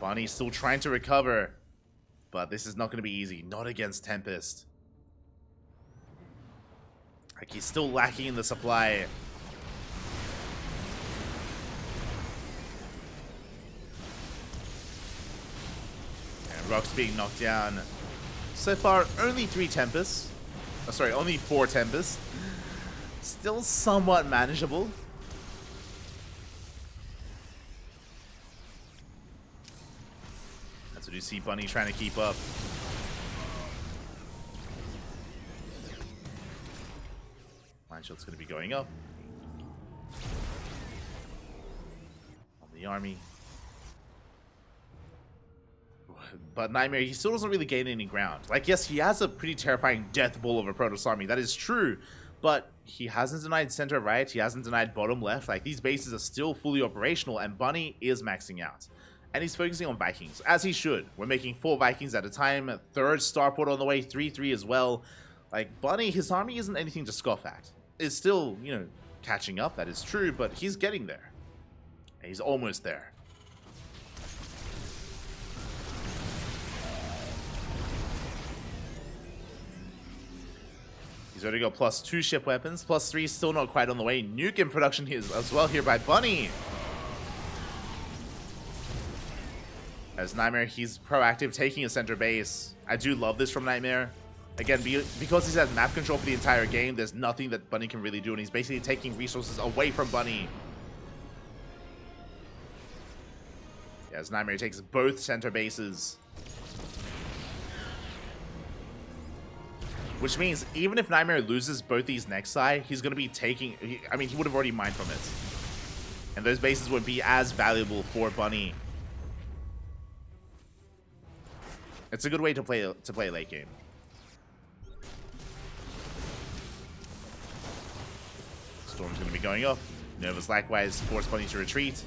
Bunny's still trying to recover. But this is not going to be easy. Not against Tempest. Like, he's still lacking in the supply. And Rock's being knocked down. So far, only 3 Tempests. Oh, sorry, only 4 Tempests. Still somewhat manageable. That's what you see Bunny trying to keep up. Line shot's going to be going up. On the army. But NightMare, he still doesn't really gain any ground. Like, yes, he has a pretty terrifying death ball of a Protoss army. That is true. But he hasn't denied center right. He hasn't denied bottom left. Like, these bases are still fully operational. And Bunny is maxing out. And he's focusing on Vikings, as he should. We're making 4 Vikings at a time. 3rd starport on the way. 3-3 as well. Like, Bunny, his army isn't anything to scoff at. It's still, you know, catching up. That is true. But he's getting there. And he's almost there. He's already got +2 ship weapons. +3 still not quite on the way. Nuke in production here as well here by Bunny. As NightMare, he's proactive, taking a center base. I do love this from NightMare. Again, because he's had map control for the entire game, there's nothing that Bunny can really do, and he's basically taking resources away from Bunny. Yeah, as NightMare takes both center bases. Which means, even if NightMare loses both these next side, he's going to be taking... I mean, he would have already mined from it. And those bases would be as valuable for Bunny. It's a good way to play late game. Storm's going to be going up. Nova's likewise force Bunny to retreat.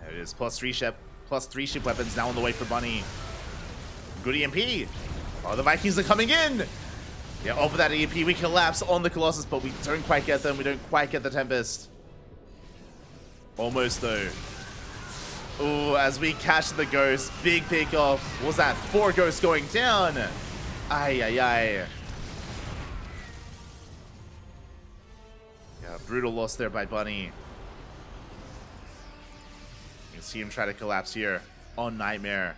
There it is. +3 ship weapons now on the way for Bunny. Good EMP. Oh, the Vikings are coming in. Yeah, off of that EMP, we collapse on the Colossus, but we don't quite get them. We don't quite get the Tempest. Almost, though. Oh, as we catch the Ghost. Big pick off. What was that? 4 Ghosts going down. Ay, ay, ay. Yeah, brutal loss there by Bunny. You can see him try to collapse here on NightMare.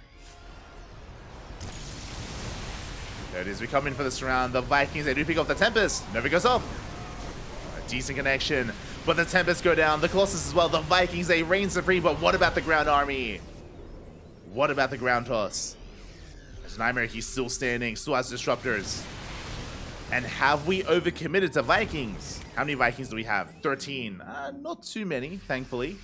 There it is. We come in for this round. The Vikings, they do pick off the Tempest. Never goes off. A decent connection. But the Tempests go down. The Colossus as well. The Vikings, they reign supreme. But what about the ground army? What about the ground toss? As NightMare, he's still standing. Still has disruptors. And have we overcommitted to Vikings? How many Vikings do we have? 13. Not too many, thankfully.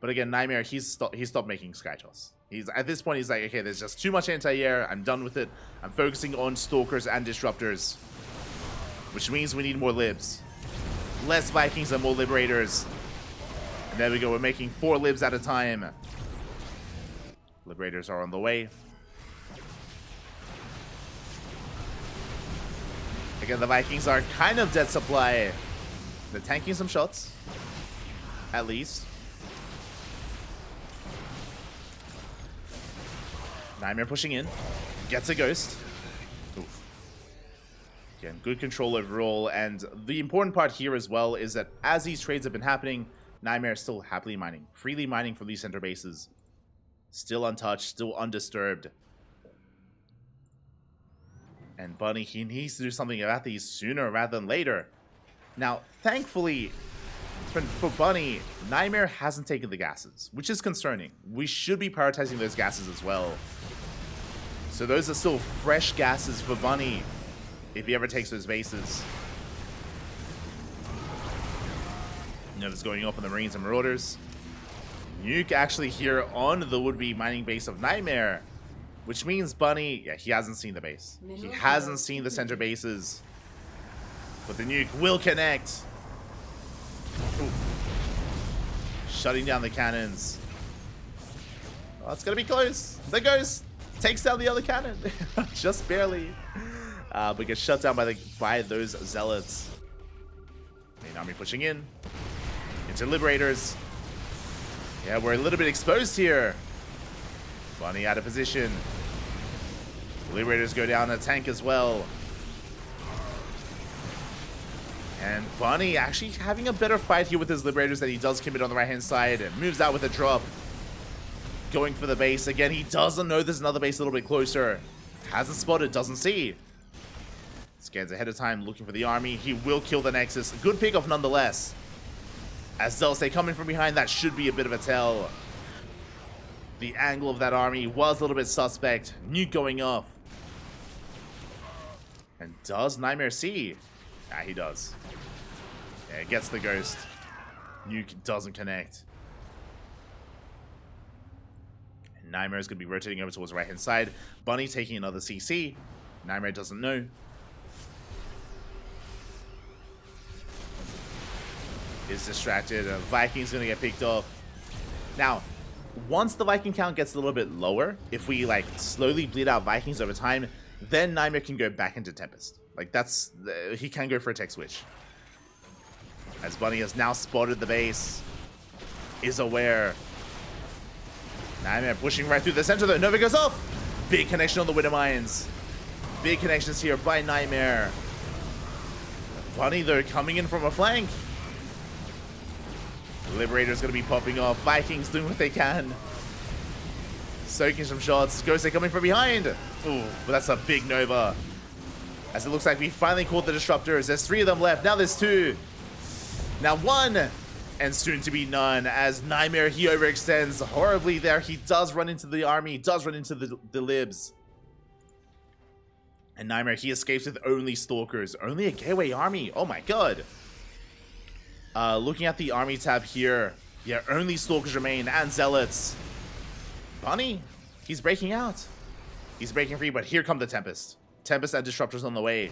But again, NightMare, he's stopped making Sky Toss. At this point, he's like, okay, there's just too much anti-air. I'm done with it. I'm focusing on Stalkers and Disruptors. Which means we need more Libs. Less Vikings and more Liberators. And there we go. We're making 4 Libs at a time. Liberators are on the way. Again, the Vikings are kind of dead supply. They're tanking some shots. At least. NightMare pushing in. Gets a Ghost. Oof. Again, good control overall. And the important part here as well is that as these trades have been happening, NightMare is still happily mining. Freely mining from these center bases. Still untouched. Still undisturbed. And Bunny, he needs to do something about these sooner rather than later. Now, thankfully, for Bunny, NightMare hasn't taken the gases, which is concerning. We should be prioritizing those gases as well. So those are still fresh gases for Bunny, if he ever takes those bases. Nova's going off on the Marines and Marauders. Nuke actually here on the would-be mining base of NightMare. Which means Bunny, yeah, he hasn't seen the base. He hasn't seen the center bases. But the nuke will connect. Ooh. Shutting down the cannons. Oh, it's going to be close. There goes. Takes down the other cannon. Just barely. But gets shut down by those zealots. Main army pushing in. Into Liberators. Yeah, we're a little bit exposed here. Bunny out of position. Liberators go down a tank as well. And Bunny actually having a better fight here with his Liberators that he does commit on the right-hand side. And moves out with a drop. Going for the base. Again, he doesn't know there's another base a little bit closer. Hasn't spotted, doesn't see. Scans ahead of time, looking for the army. He will kill the Nexus. Good pickoff nonetheless. As they'll say, coming from behind, that should be a bit of a tell. The angle of that army was a little bit suspect. Nuke going off. And does NightMare see? Ah, he does. Yeah, gets the ghost. Nuke doesn't connect. And NightMare is going to be rotating over towards the right-hand side. Bunny taking another CC. NightMare doesn't know. Is distracted. Viking's going to get picked off. Now, once the Viking count gets a little bit lower, if we like slowly bleed out Vikings over time, then NightMare can go back into Tempest. Like that's, he can go for a tech switch. As Bunny has now spotted the base, is aware. NightMare pushing right through the center though. Nova goes off. Big connection on the Widow Mines. Big connections here by NightMare. Bunny though coming in from a flank. Liberator's going to be popping off. Vikings doing what they can. Soaking some shots. Ghost coming from behind. Ooh, but that's a big Nova. As it looks like we finally caught the disruptors. There's 3 of them left. Now there's 2. Now 1. And soon to be none. As NightMare, he overextends horribly there. He does run into the army. Does run into the libs. And NightMare, he escapes with only Stalkers. Only a gateway army. Oh my god. Looking at the army tab here, yeah, only Stalkers remain and Zealots. Bunny, he's breaking out. He's breaking free, but here come the Tempest. Tempest and Disruptors on the way.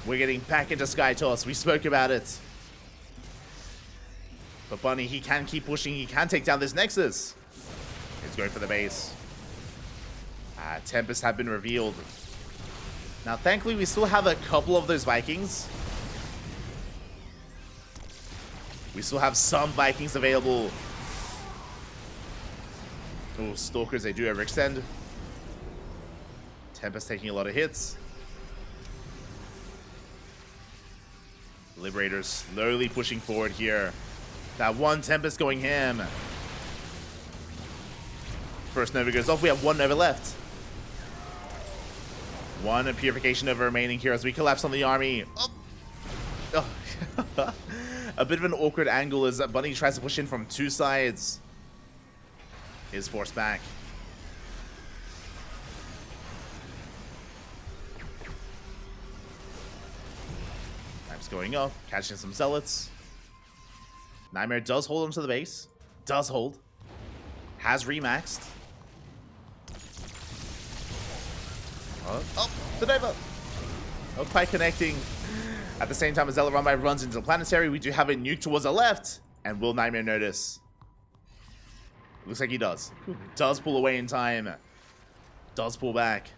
We're getting back into Sky Toss. We spoke about it. But Bunny, he can keep pushing. He can take down this Nexus. He's going for the base. Tempest have been revealed. Now, thankfully, we still have a couple of those Vikings. We still have some Vikings available. Oh, Stalkers, they do overextend. Tempest taking a lot of hits. Liberators slowly pushing forward here. That one Tempest going ham. First Nova goes off. We have 1 Nova left. 1 Purification Nova remaining here as we collapse on the army. Oh. A bit of an awkward angle as Bunny tries to push in from 2 sides. Is forced back. Time's going up, catching some Zealots. NightMare does hold onto the base. Does hold. Has remaxed. Oh, the Nova. Not quite connecting. At the same time as Zealot Runby runs into the planetary, we do have a nuke towards the left. And will NightMare notice? Looks like he does. Does pull away in time. Does pull back.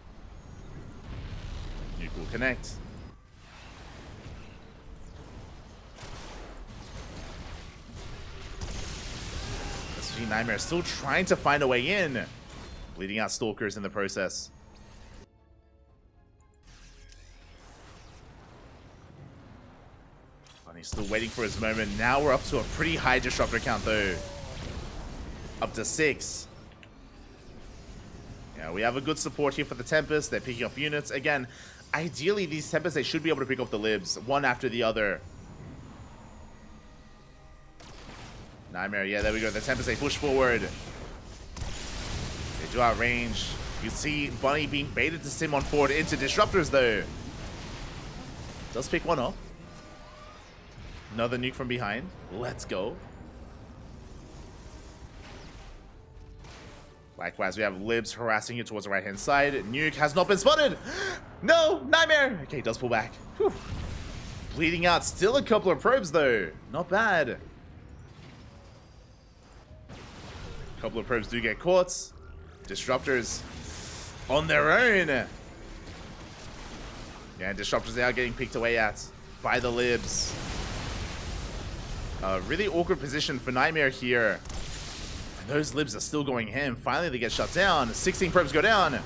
Nuke will connect. NightMare still trying to find a way in. Bleeding out Stalkers in the process. He's still waiting for his moment. Now we're up to a pretty high disruptor count though. Up to 6. Yeah, we have a good support here for the Tempest. They're picking up units. Again, ideally these Tempests, they should be able to pick up the libs one after the other. NightMare, yeah, there we go. The Tempest, they push forward. They do outrange. You see Bunny being baited to sim on forward into Disruptors though. Does pick one off. Another nuke from behind. Let's go. Likewise, we have Libs harassing you towards the right-hand side. Nuke has not been spotted. No, NightMare. Okay, does pull back. Whew. Bleeding out. Still a couple of probes, though. Not bad. A couple of probes do get caught. Disruptors on their own. Yeah, Disruptors are getting picked away at by the Libs. A really awkward position for NightMare here. And those Libs are still going ham. Finally, they get shut down. 16 probes go down.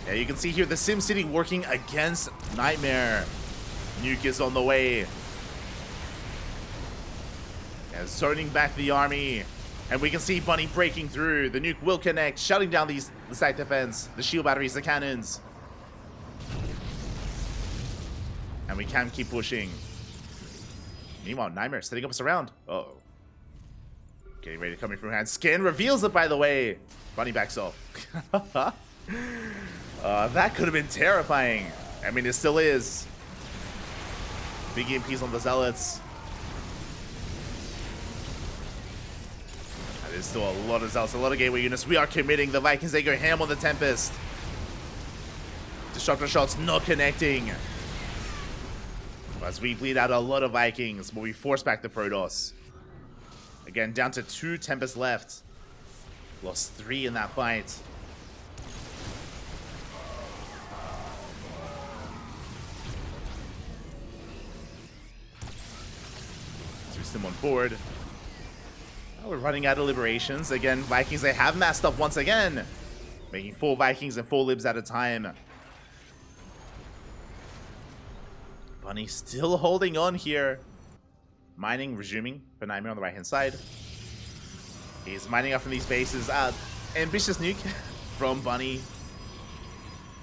Yeah, you can see here the SimCity working against NightMare. Nuke is on the way. Yeah, zoning back the army. And we can see Bunny breaking through. The nuke will connect, shutting down the site defense, the shield batteries, the cannons. And we can keep pushing. Meanwhile, NightMare setting up us around. Uh-oh. Getting ready to come in from hand. Skin reveals it, by the way. Bunny backs off. That could have been terrifying. I mean, it still is. Big EMPs on the Zealots. There's still a lot of Zealots, a lot of gateway units. We are committing. The Vikings, they go ham on the Tempest. Disruptor shots not connecting. As we bleed out a lot of Vikings, but we force back the Protoss. Again, down to 2 Tempests left. Lost 3 in that fight. Let's them on forward. Oh, we're running out of liberations. Again, Vikings, they have massed up once again. Making 4 Vikings and 4 Libs at a time. Bunny still holding on here. Mining resuming for NightMare on the right-hand side. He's mining up from these bases. Ambitious nuke from Bunny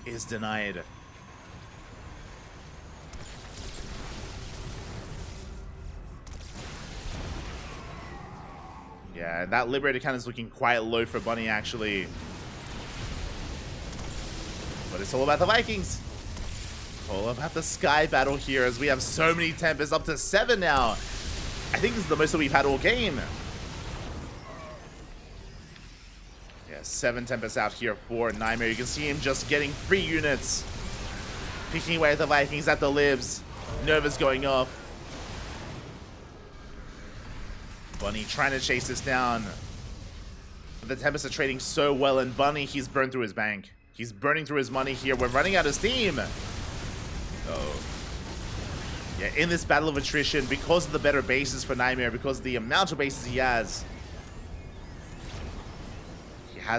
is denied. Yeah, that Liberator cannon is looking quite low for Bunny, actually. But it's all about the Vikings. All about the sky battle here, as we have so many Tempests, up to 7 now. I think this is the most that we've had all game. Yeah, 7 Tempests out here for NightMare. You can see him just getting free units. Picking away at the Vikings, at the Libs. Nova's going off. Bunny trying to chase this down. The Tempests are trading so well, and Bunny, he's burned through his bank. He's burning through his money here. We're running out of steam. Oh. Yeah, in this battle of attrition, because of the better bases for NightMare, because of the amount of bases he has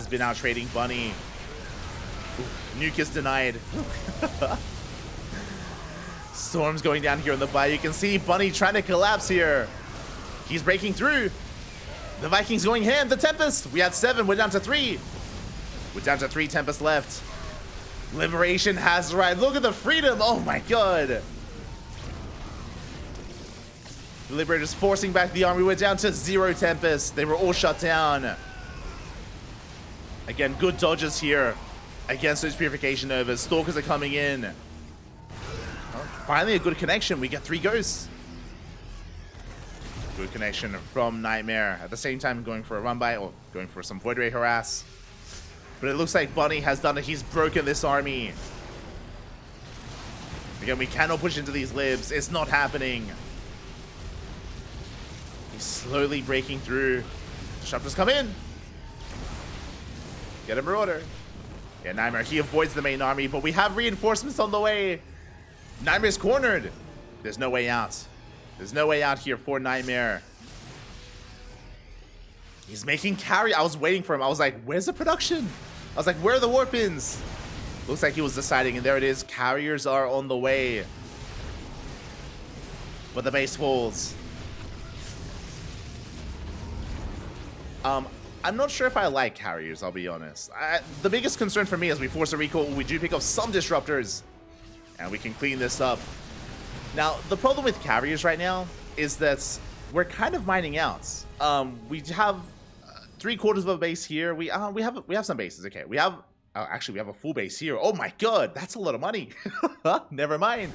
been out trading Bunny. Ooh, nuke is denied. Storm's going down here on the bayou. You can see Bunny trying to collapse here. He's breaking through. The Vikings going ham. The Tempest. We had 7. We're down to 3. We're down to 3 Tempests left. Liberation has arrived. Look at the freedom. Oh my god. The Liberators forcing back the army. We're down to 0 Tempests. They were all shut down. Again, good dodges here against those Purification Novas. Stalkers are coming in. Oh, finally a good connection. We get 3 ghosts. Good connection from NightMare. At the same time, going for a run by, or going for some Void Ray harass. But it looks like Bunny has done it. He's broken this army. Again, we cannot push into these Libs. It's not happening. He's slowly breaking through. Disruptors come in. Get a Marauder. Yeah, NightMare, he avoids the main army, but we have reinforcements on the way. NightMare's cornered. There's no way out. There's no way out here for NightMare. He's making carry. I was waiting for him. I was like, where's the production? I was like, where are the warpins? Looks like he was deciding, and there it is. Carriers are on the way. But the base falls. I'm not sure if I like carriers, I'll be honest. The biggest concern for me is we force a recall. We do pick up some disruptors, and we can clean this up. Now, the problem with carriers right now is that we're kind of mining out. We have 3/4 of a base here. We have some bases. Okay, we have Oh, actually, we have a full base here. Oh my god, that's a lot of money. Never mind.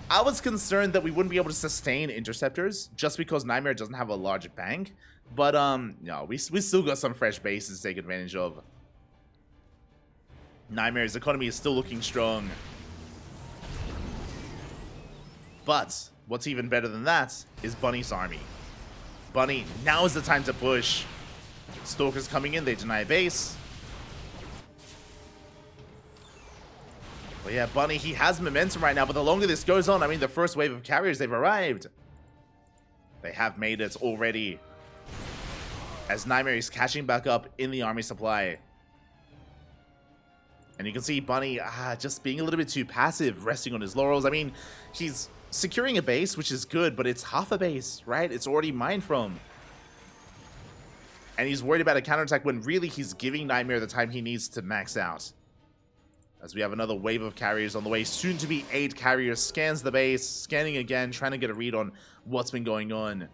I was concerned that we wouldn't be able to sustain interceptors just because NightMare doesn't have a large bank. But, no, we still got some fresh bases to take advantage of. NightMare's economy is still looking strong. But what's even better than that is Bunny's army. Bunny, now is the time to push. Stalkers coming in, they deny base. But yeah, Bunny, he has momentum right now, but the longer this goes on, I mean, the first wave of carriers, they've arrived. They have made it already. As NightMare is catching back up in the army supply. And you can see Bunny just being a little bit too passive, resting on his laurels. I mean, he's securing a base, which is good, but it's half a base, right? It's already mined from. And he's worried about a counterattack when really he's giving NightMare the time he needs to max out. As we have another wave of carriers on the way. Soon to be 8 carriers. Scans the base. Scanning again. Trying to get a read on what's been going on.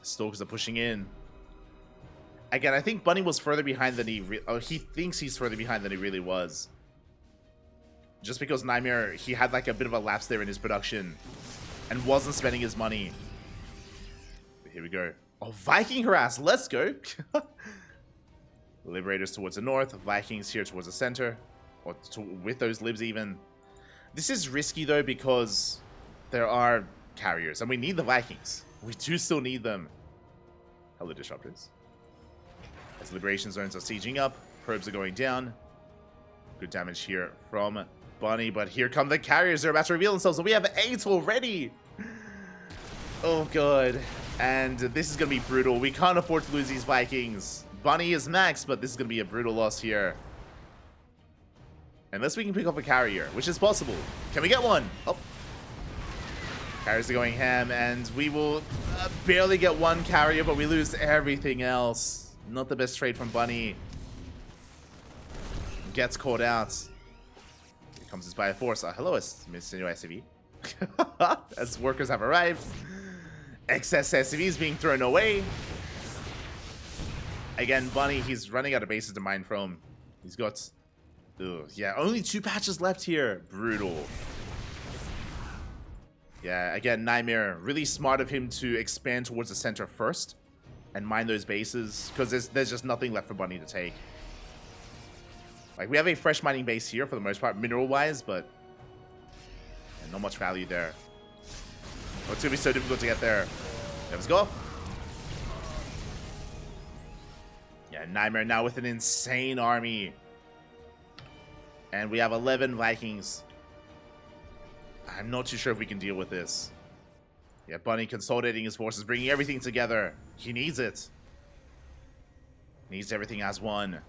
Stalkers are pushing in. Again, I think Bunny was further behind than he thinks he's further behind than he really was. Just because NightMare, he had like a bit of a lapse there in his production. And wasn't spending his money. Here we go. Oh, Viking harass. Let's go. Liberators towards the north. Vikings here towards the center. Or with those libs even. This is risky though because there are carriers. And we need the Vikings. We do still need them. Hello, disruptors. As liberation zones are sieging up. Probes are going down. Good damage here from Bunny. But here come the carriers. They're about to reveal themselves. And we have 8 already. Oh, God. And this is going to be brutal. We can't afford to lose these Vikings. Bunny is max, but this is going to be a brutal loss here. Unless we can pick up a carrier, which is possible. Can we get one? Oh. Carriers are going ham, and we will barely get one carrier, but we lose everything else. Not the best trade from Bunny. Gets caught out. Here comes his Bio Force. Hello, Mr. New SCV. As workers have arrived. Excess SCVs being thrown away. Again, Bunny, he's running out of bases to mine from. He's got... yeah, only 2 patches left here. Brutal. Yeah, again, NightMare, really smart of him to expand towards the center first. And mine those bases. Because there's just nothing left for Bunny to take. Like, we have a fresh mining base here for the most part, mineral-wise, but... not much value there. Oh, it's going to be so difficult to get there. Let's go. Yeah, NightMare now with an insane army. And we have 11 Vikings. I'm not too sure if we can deal with this. Yeah, Bunny consolidating his forces, bringing everything together. He needs it. Needs everything as one.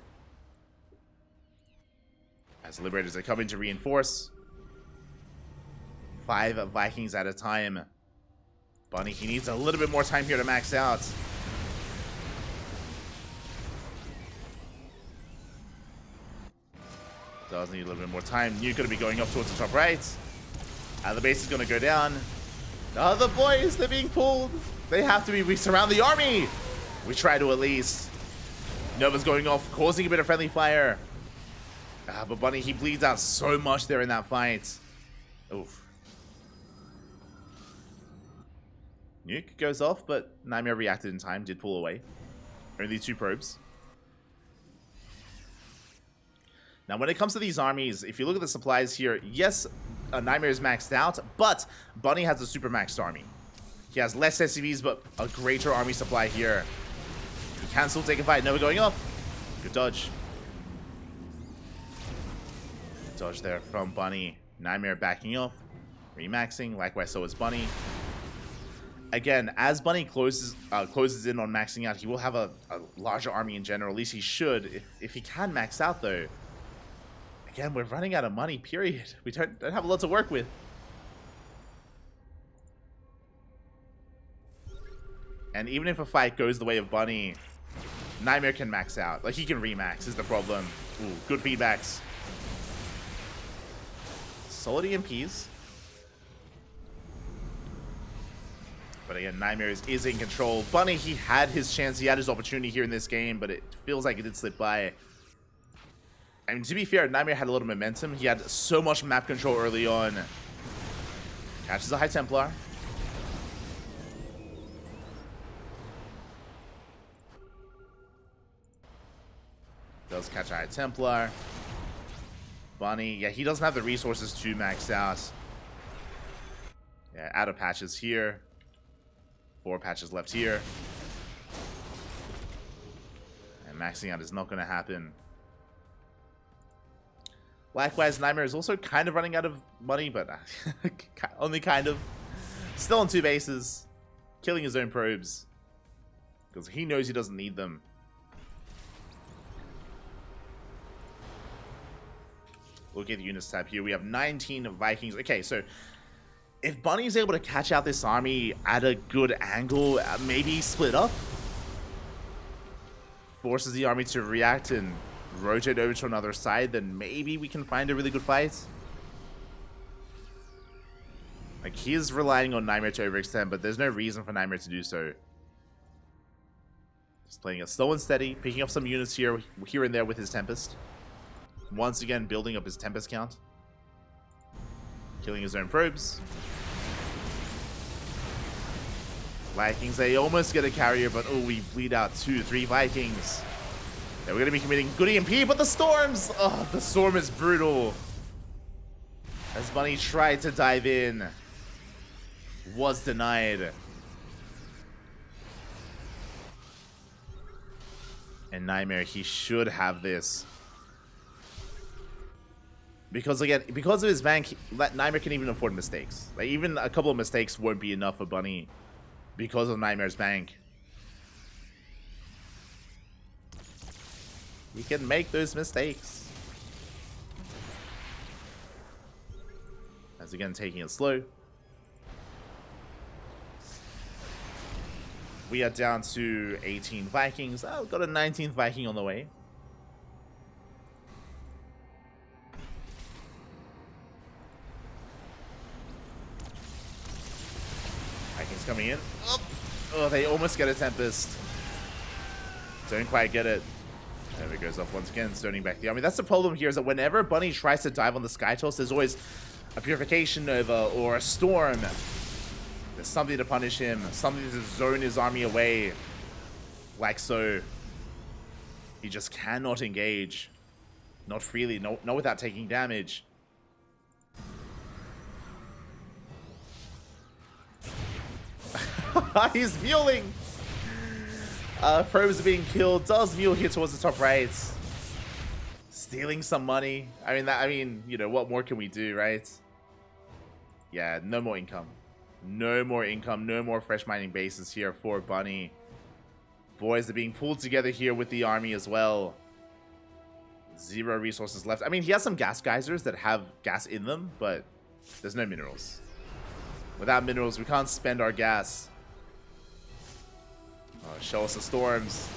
As Liberators are coming to reinforce. 5 Vikings at a time. Bunny, he needs a little bit more time here to max out. Does need a little bit more time. Nuke going to be going up towards the top right. The base is going to go down. The boys, they're being pulled. They have to be. We surround the army. We try to at least. Nova's going off, causing a bit of friendly fire. But Bunny, he bleeds out so much there in that fight. Oof. Nuke goes off, but NightMare reacted in time, did pull away. Only 2 probes. Now, when it comes to these armies, if you look at the supplies here, yes, NightMare is maxed out, but Bunny has a super maxed army. He has less SCVs, but a greater army supply here. He can still take a fight. Nova going off. Good dodge. Good dodge there from Bunny. NightMare backing off. Remaxing. Likewise, so is Bunny. Again, as Bunny closes in on maxing out, he will have a larger army in general. At least he should. If he can max out, though. Again, we're running out of money, period. We don't have a lot to work with. And even if a fight goes the way of Bunny, NightMare can max out. Like, he can remax is the problem. Ooh, good feedbacks. Solid EMPs. But again, NightMare is in control. Bunny, he had his chance. He had his opportunity here in this game, but it feels like it did slip by. I mean, to be fair, NightMare had a little momentum. He had so much map control early on. Catches a High Templar. Does catch a High Templar. Bunny, yeah, he doesn't have the resources to max out. Yeah, out of patches here. 4 patches left here. And maxing out is not going to happen. Likewise, NightMare is also kind of running out of money, but only kind of. Still on 2 bases. Killing his own probes. Because he knows he doesn't need them. Look at the units tab here. We have 19 Vikings. Okay, so if Bunny's able to catch out this army at a good angle, maybe split up, forces the army to react and rotate over to another side, then maybe we can find a really good fight. Like, he is relying on NightMare to overextend, but there's no reason for NightMare to do so. Just playing it slow and steady, picking up some units here and there with his Tempest. Once again, building up his Tempest count. Killing his own probes. Vikings, they almost get a carrier, but oh, we bleed out 2, 3 Vikings. Yeah, we're going to be committing good EMP, but the storms! Oh, the storm is brutal. As Bunny tried to dive in. Was denied. And NightMare, he should have this. Because again, because of his bank, NightMare can even afford mistakes. Like, even a couple of mistakes won't be enough for Bunny because of NightMare's bank. He can make those mistakes. As again, taking it slow. We are down to 18 Vikings. Oh, got a 19th Viking on the way. Vikings coming in. Oh, they almost get a Tempest. Don't quite get it. There it goes off once again, stoning back the army. That's the problem here, is that whenever Bunny tries to dive on the Sky Toss, there's always a Purification Nova or a Storm. There's something to punish him, something to zone his army away. Like so. He just cannot engage. Not freely, not without taking damage. He's muling! Probes are being killed. Does mule here towards the top right. Stealing some money. I mean, you know, what more can we do, right? Yeah, no more income. No more income. No more fresh mining bases here for Bunny. Boys are being pulled together here with the army as well. 0 resources left. I mean, he has some gas geysers that have gas in them, but there's no minerals. Without minerals, we can't spend our gas. Oh, show us the storms.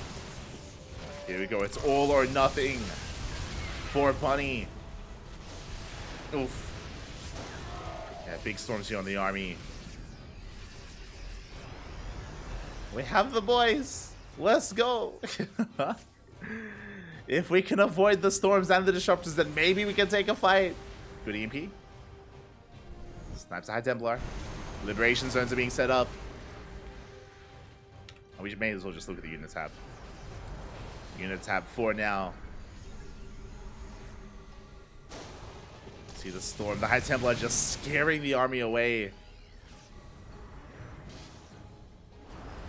Here we go. It's all or nothing for Bunny. Oof. Yeah, big storms here on the army. We have the boys. Let's go. If we can avoid the storms and the disruptors, then maybe we can take a fight. Good EMP. Snipes a High Templar. Liberation zones are being set up. We may as well just look at the unit tab. Unit tab 4 now. See the storm. The High Templar just scaring the army away.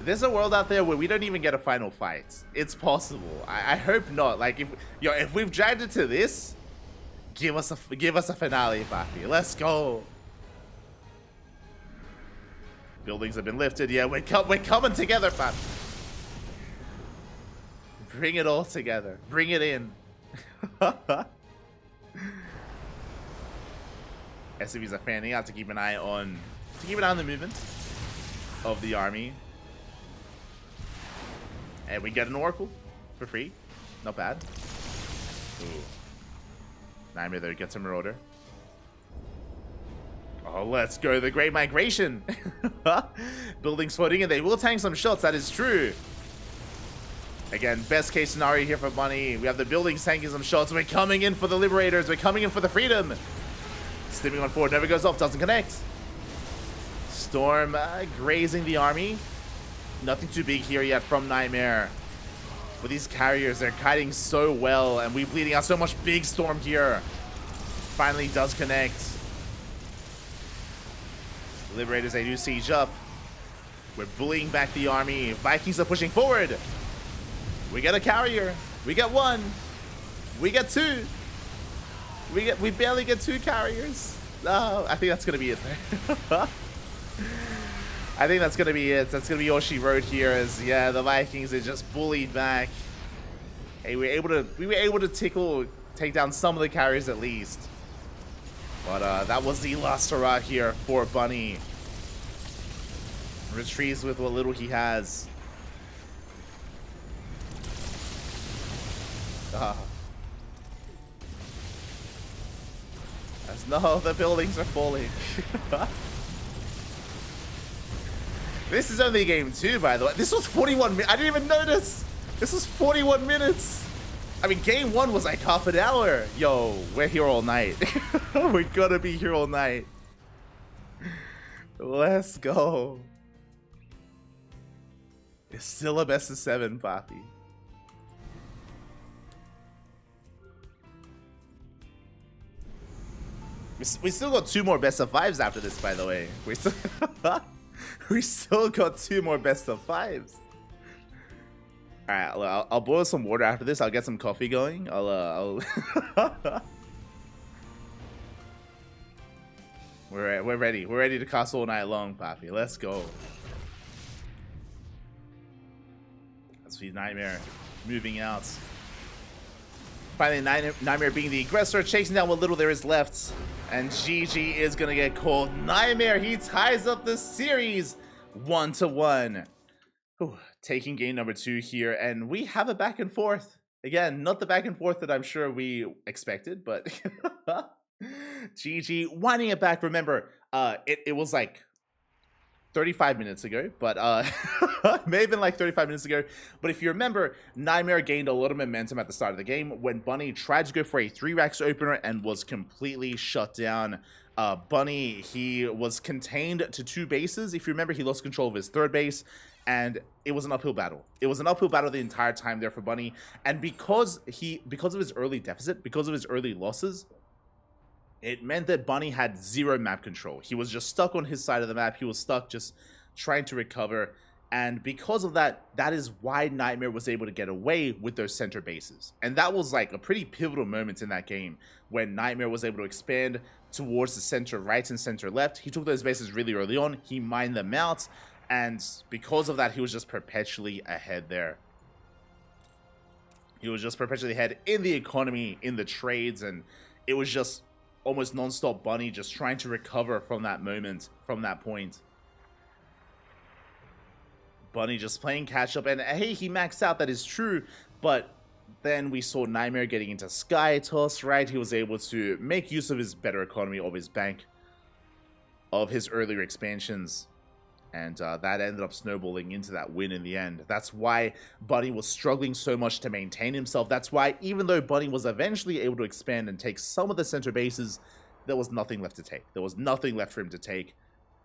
There's a world out there where we don't even get a final fight. It's possible. I hope not. Like, if we've dragged it to this, give us a finale, Papi. Let's go. Buildings have been lifted. Yeah, we're coming together, fam. Bring it all together. Bring it in. SCVs are fanning out to keep an eye on the movement of the army. And we get an Oracle for free. Not bad. Ooh. NightMare there gets a Marauder. Oh, let's go. The Great Migration. Buildings floating in. They will tank some shots. That is true. Again, best case scenario here for Bunny. We have the buildings tanking some shots. We're coming in for the Liberators. We're coming in for the Freedom. Stepping on forward. Never goes off. Doesn't connect. Storm grazing the army. Nothing too big here yet from NightMare. But these carriers, they're kiting so well. And we're bleeding out so much. Big Storm here. Finally does connect. Liberators, they do siege up. We're bullying back the army. Vikings are pushing forward. We get a carrier. We get one. We get two. We barely get two carriers. No, I think that's gonna be it there. I think that's gonna be it. That's gonna be all she wrote here. Is yeah, the Vikings are just bullied back. Hey, we were able to take down some of the carriers at least. But that was the last hurrah here for Bunny. Retrieves with what little he has. No, the buildings are falling. This is only game 2, by the way. This was 41 minutes. I didn't even notice. This was 41 minutes. I mean, game 1 was like half an hour. Yo, we're here all night. We're gonna be here all night. Let's go. It's still a best of 7, Papi. We still got 2 more best of 5s after this, by the way. We still got 2 more best of 5s. Alright, I'll boil some water after this. I'll get some coffee going. We're ready. We're ready to cast all night long, Papi. Let's go. That's the NightMare moving out. Finally, NightMare being the aggressor, chasing down what little there is left. And GG is going to get called. NightMare, he ties up the series 1-1. Taking game number 2 here. And we have a back and forth. Again, not the back and forth that I'm sure we expected, but GG winding it back. Remember, it was like 35 minutes ago, but may have been like 35 minutes ago. But if you remember, NightMare gained a lot of momentum at the start of the game when Bunny tried to go for a 3-racks opener and was completely shut down. Bunny, he was contained to 2 bases. If you remember, he lost control of his 3rd base, and it was an uphill battle. It was an uphill battle the entire time there for Bunny. And because of his early deficit, because of his early losses, it meant that Bunny had 0 map control. He was just stuck on his side of the map. He was stuck just trying to recover. And because of that, that is why NightMare was able to get away with those center bases. And that was like a pretty pivotal moment in that game when NightMare was able to expand towards the center right and center left. He took those bases really early on. He mined them out. And because of that, he was just perpetually ahead there. He was just perpetually ahead in the economy, in the trades, and it was just almost non-stop Bunny just trying to recover from that moment, from that point. Bunny just playing catch up, and hey, he maxed out, that is true, but then we saw NightMare getting into Sky Toss, right? He was able to make use of his better economy, of his bank, of his earlier expansions, and that ended up snowballing into that win in the end. That's why Bunny was struggling so much to maintain himself. That's why even though Bunny was eventually able to expand and take some of the center bases, there was nothing left to take. There was nothing left for him to take.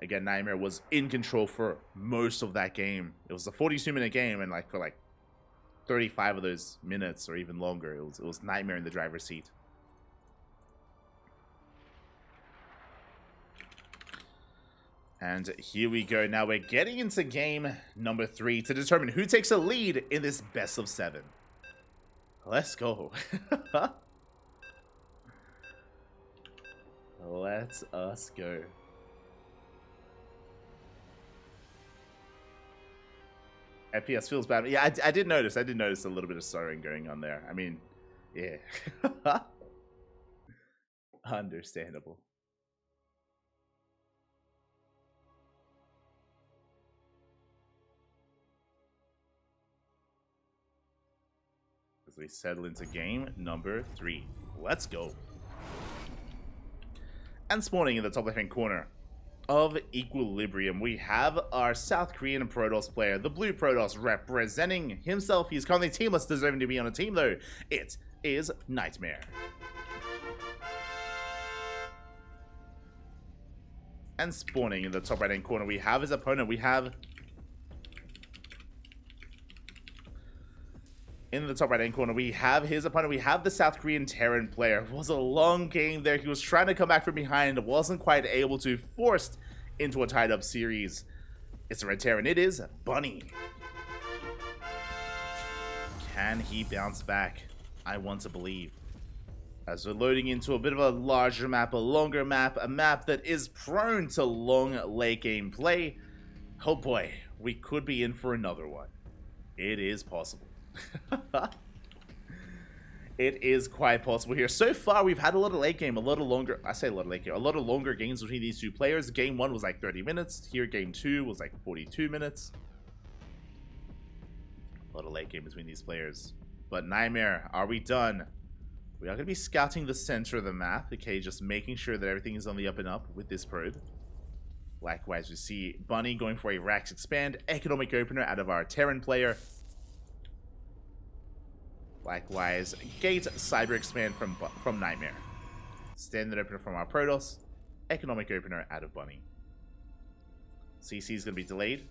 Again, NightMare was in control for most of that game. It was a 42-minute game, and for 35 of those minutes or even longer, it was NightMare in the driver's seat. And here we go. Now we're getting into game number 3 to determine who takes a lead in this best of 7. Let's go. Let us go. FPS feels bad. Yeah, I did notice. I did notice a little bit of stuttering going on there. I mean, yeah. Understandable. As we settle into game number 3. Let's go. And spawning in the top left-hand corner of Equilibrium, we have our South Korean Protoss player, the Blue Protoss, representing himself. He's currently teamless, deserving to be on a team though. It is NightMare. And spawning in the top right-hand corner, we have his opponent. In the top right-hand corner, we have his opponent. We have the South Korean Terran player. It was a long game there. He was trying to come back from behind. Wasn't quite able to. Forced into a tied-up series. It's a red Terran. It is Bunny. Can he bounce back? I want to believe. As we're loading into a bit of a larger map, a longer map, a map that is prone to long late game play. Oh boy, we could be in for another one. It is possible. It is quite possible here. So far, we've had a lot of late game, a lot of longer. I say a lot of late game, a lot of longer games between these two players. Game 1 was like 30 minutes. Here, game 2 was like 42 minutes. A lot of late game between these players. But NightMare, are we done? We are going to be scouting the center of the map. Okay, just making sure that everything is on the up and up with this probe. Likewise, we see Bunny going for a Rax Expand, economic opener out of our Terran player. Likewise, Gate Cyber Expand from NightMare. Standard opener from our Protoss, economic opener out of Bunny. CC is going to be delayed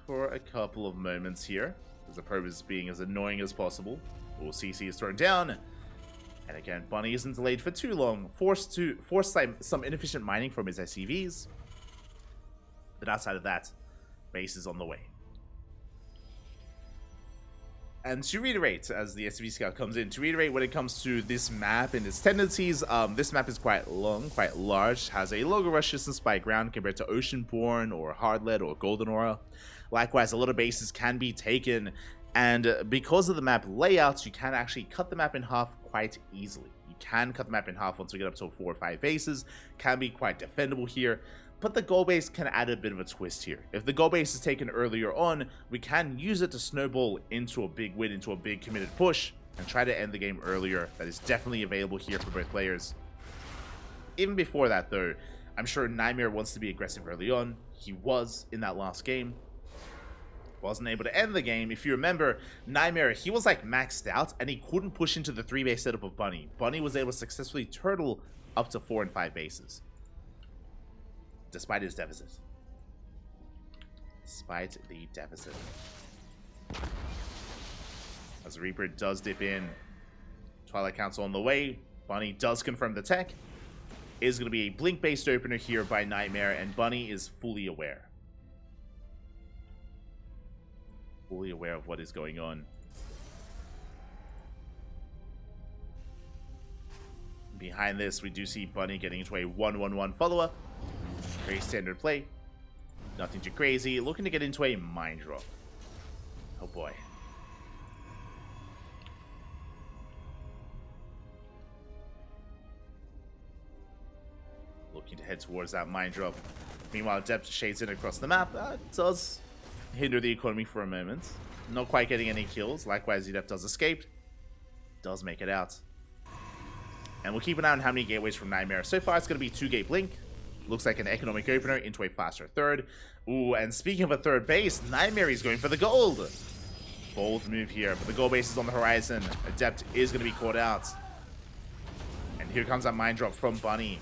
for a couple of moments here, as the probe is being as annoying as possible. CC is thrown down. And again, Bunny isn't delayed for too long, forced some inefficient mining from his SCVs. But outside of that, base is on the way. And to reiterate, as the SCV scout comes in, to reiterate when it comes to this map and its tendencies, this map is quite long, quite large, has a longer rush distance by ground compared to Oceanborn or Hardlead or Golden Aura. Likewise, a lot of bases can be taken, and because of the map layouts, you can actually cut the map in half quite easily. You can cut the map in half once we get up to 4 or 5 bases, can be quite defendable here. But the goal base can add a bit of a twist here. If the goal base is taken earlier on, we can use it to snowball into a big win, into a big committed push, and try to end the game earlier. That is definitely available here for both players. Even before that, though, I'm sure NightMare wants to be aggressive early on. He was in that last game. Wasn't able to end the game. If you remember, NightMare, he was like maxed out, and he couldn't push into the 3-base setup of Bunny. Bunny was able to successfully turtle up to 4 and 5 bases. Despite his deficit. Despite the deficit. As the Reaper does dip in. Twilight Council on the way. Bunny does confirm the tech. Is going to be a blink-based opener here by NightMare, and Bunny is fully aware. Fully aware of what is going on. Behind this, we do see Bunny getting into a 1-1-1 follow-up. Very standard play. Nothing too crazy. Looking to get into a mine drop. Oh boy. Looking to head towards that mine drop. Meanwhile, Depth shades in across the map. Does hinder the economy for a moment. Not quite getting any kills. Likewise, Depth does escape. Does make it out. And we'll keep an eye on how many gateways from NightMare. So far, it's going to be 2-gate blink. Looks like an economic opener into a faster third. Ooh, and speaking of a third base, NightMare is going for the gold. Bold move here, but the gold base is on the horizon. Adept is going to be caught out. And here comes that mine drop from Bunny.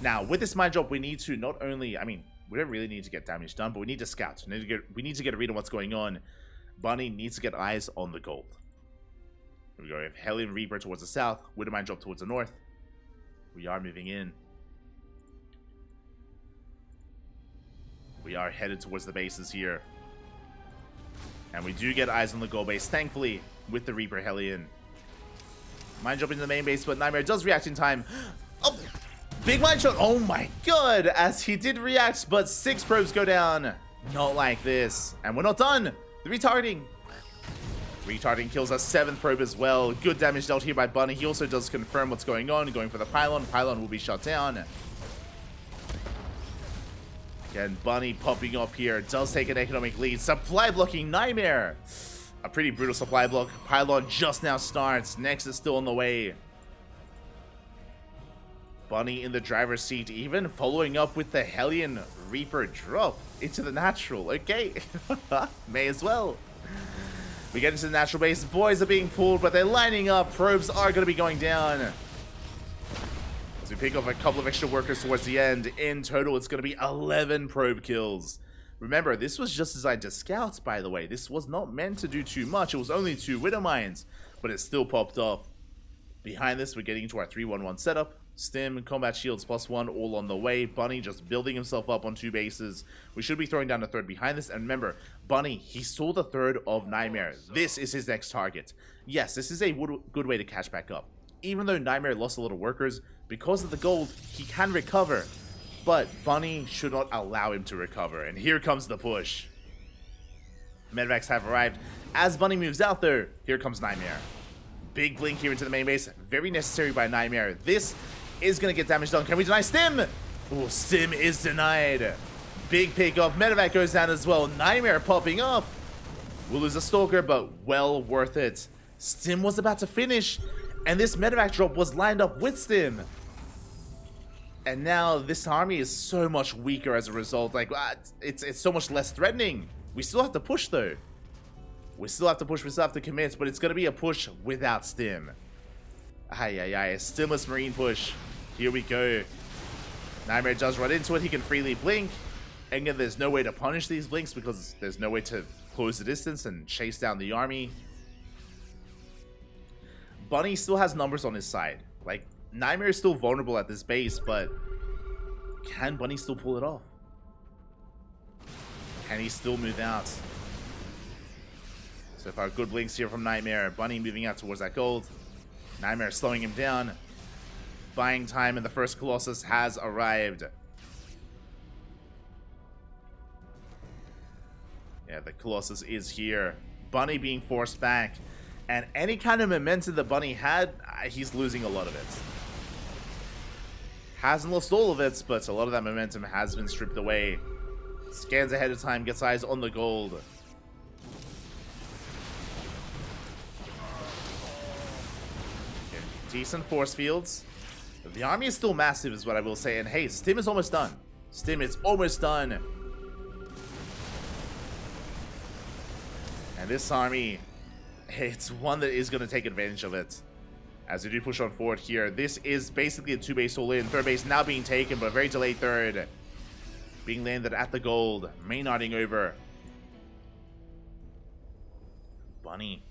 Now, with this mine drop, we need to not only, I mean, we don't really need to get damage done, but we need to scout. We need to get a read on what's going on. Bunny needs to get eyes on the gold. Here we go. We have Hellion Reaper towards the south, Widow mine drop towards the north. We are moving in. We are headed towards the bases here. And we do get eyes on the gold base, thankfully, with the Reaper Hellion. Mine jump into the main base, but NightMare does react in time. Oh, big mine shot. Oh my god, as he did react, but 6 probes go down. Not like this. And we're not done. The retargeting. Retargeting kills our 7th probe as well. Good damage dealt here by Bunny. He also does confirm what's going on, going for the pylon. Pylon will be shot down. Again, Bunny popping off here. Does take an economic lead. Supply blocking NightMare. A pretty brutal supply block. Pylon just now starts. Next is still on the way. Bunny in the driver's seat, even following up with the Hellion Reaper drop into the natural. Okay, may as well. We get into the natural base. Boys are being pulled, but they're lining up. Probes are going to be going down. As we pick up a couple of extra workers towards the end. In total, it's going to be 11 probe kills. Remember, this was just designed to scout, by the way. This was not meant to do too much. It was only 2 Widow Mines, but it still popped off. Behind this, we're getting into our 3-1-1 setup. Stim, combat shields +1, all on the way. Bunny just building himself up on 2 bases. We should be throwing down a third behind this. And remember, Bunny, he stole the third of NightMare. This is his next target. Yes, this is a good way to catch back up. Even though NightMare lost a lot of workers, because of the gold, he can recover. But Bunny should not allow him to recover. And here comes the push. Medevacs have arrived. As Bunny moves out there, here comes NightMare. Big blink here into the main base. Very necessary by NightMare. This is going to get damage done. Can we deny Stim? Oh, Stim is denied. Big pick off. Medevac goes down as well. NightMare popping up. We'll lose a Stalker, but well worth it. Stim was about to finish, and this Medevac drop was lined up with Stim. And now this army is so much weaker as a result. Like, it's so much less threatening. We still have to push, though. We still have to push, we still have to commit, but it's going to be a push without Stim. A Stimless Marine push. Here we go. NightMare does run into it. He can freely blink. And again, there's no way to punish these blinks because there's no way to close the distance and chase down the army. Bunny still has numbers on his side. Like, NightMare is still vulnerable at this base, but can Bunny still pull it off? Can he still move out? So far, good blinks here from NightMare. Bunny moving out towards that gold. NightMare slowing him down. Buying time, and the first Colossus has arrived. Yeah, the Colossus is here. Bunny being forced back. And any kind of momentum that Bunny had, he's losing a lot of it. Hasn't lost all of it, but a lot of that momentum has been stripped away. Scans ahead of time, gets eyes on the gold. Decent force fields. The army is still massive is what I will say. And hey, Stim is almost done. Stim is almost done. And this army, it's one that is going to take advantage of it. As we do push on forward here. This is basically a 2-base all-in. Third base now being taken, but a very delayed third. Being landed at the gold. Maynarding over. Bunny.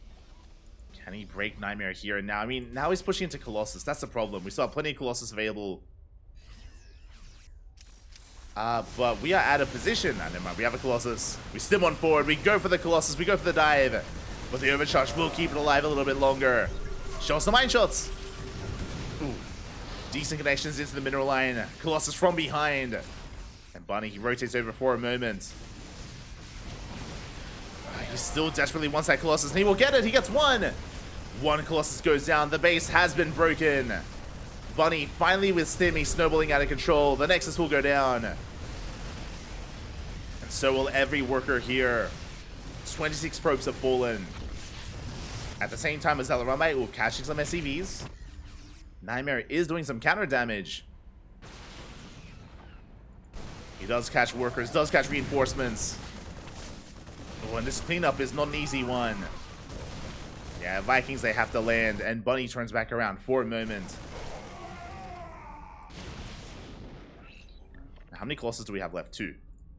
Can he break NightMare here? Now, I mean, now he's pushing into Colossus. That's the problem. We still have plenty of Colossus available. But we are out of position. Never mind. We have a Colossus. We stim on forward. We go for the Colossus. We go for the dive. But the overcharge will keep it alive a little bit longer. Show us the mine shots. Ooh. Decent connections into the mineral line. Colossus from behind. And Bunny, he rotates over for a moment. He still desperately wants that Colossus, and he will get it. He gets one. One Colossus goes down. The base has been broken. Bunny finally with Stim, he's snowballing out of control. The Nexus will go down. And so will every worker here. 26 probes have fallen. At the same time as Alaramite, catching some SCVs. NightMare is doing some counter damage. He does catch workers, does catch reinforcements. Oh, and this cleanup is not an easy one. Yeah, Vikings, they have to land, and Bunny turns back around for a moment. How many Colossus do we have left? 2.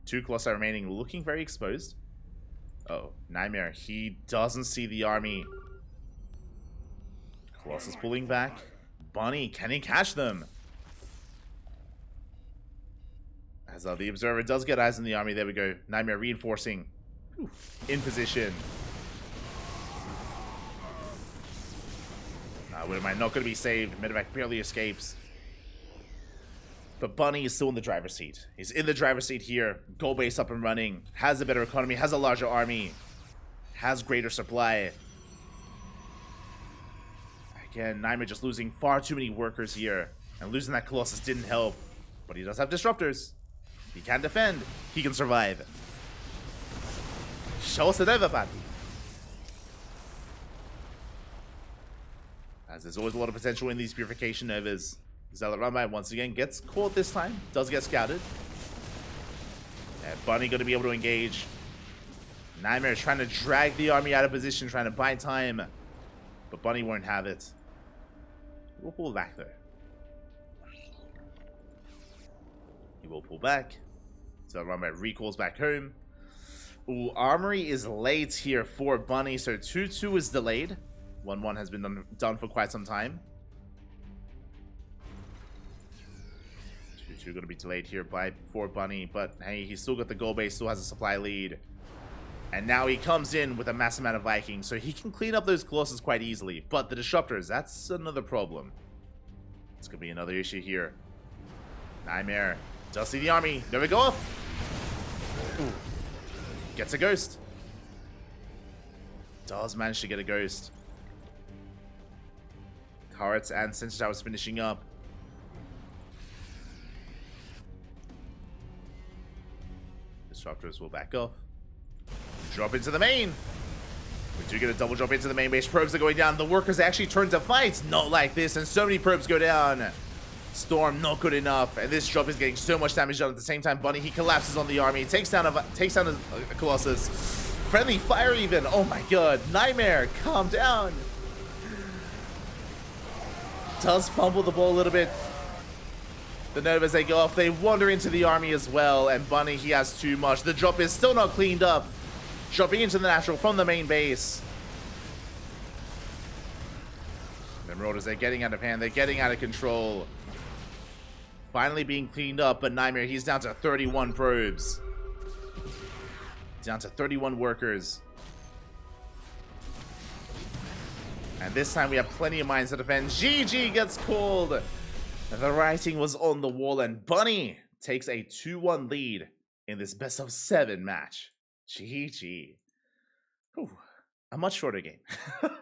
2 Colossi remaining, looking very exposed. Oh, NightMare, he doesn't see the army. Colossus pulling back. Bunny, can he catch them? As the Observer does get eyes on the army, there we go. NightMare reinforcing. In position. Widowmine not going to be saved. Medevac barely escapes. But Bunny is still in the driver's seat. He's in the driver's seat here. Gold base up and running. Has a better economy. Has a larger army. Has greater supply. Again, NightMare just losing far too many workers here. And losing that Colossus didn't help. But he does have disruptors. He can defend. He can survive. Show us it over, buddy. As there's always a lot of potential in these Purification Novas. Zealot Runby once again gets caught this time. Does get scouted. And Bunny going to be able to engage. NightMare is trying to drag the army out of position, trying to buy time. But Bunny won't have it. We'll pull back though. He will pull back. So Runby recalls back home. Ooh, Armory is late here for Bunny. So 2-2 is delayed. 1-1 has been done for quite some time. 2-2 going to be delayed here for Bunny. But hey, he's still got the goal base, still has a supply lead. And now he comes in with a massive amount of Vikings, so he can clean up those Colossus quite easily. But the Disruptors, that's another problem. It's going to be another issue here. NightMare does see the army. Never go off. Ooh. Gets a Ghost. Does manage to get a Ghost. Turrets and Sensor Towers finishing up. Disruptors will back off. Drop into the main. We do get a double drop into the main base. Probes are going down. The workers actually turn to fight. Not like this. And so many probes go down. Storm not good enough. And this drop is getting so much damage done at the same time. Bunny, he collapses on the army. Takes down a Colossus. Friendly fire even. Oh my god. NightMare, calm down. Does fumble the ball a little bit. The Novas, they go off. They wander into the army as well. And Bunny, he has too much. The drop is still not cleaned up. Dropping into the natural from the main base. The Marauders, they're getting out of hand. They're getting out of control. Finally being cleaned up, but NightMare, he's down to 31 probes. Down to 31 workers. And this time we have plenty of mines to defend. GG gets called. The writing was on the wall, and Bunny takes a 2-1 lead in this best-of-7 match. GG. Whew. A much shorter game.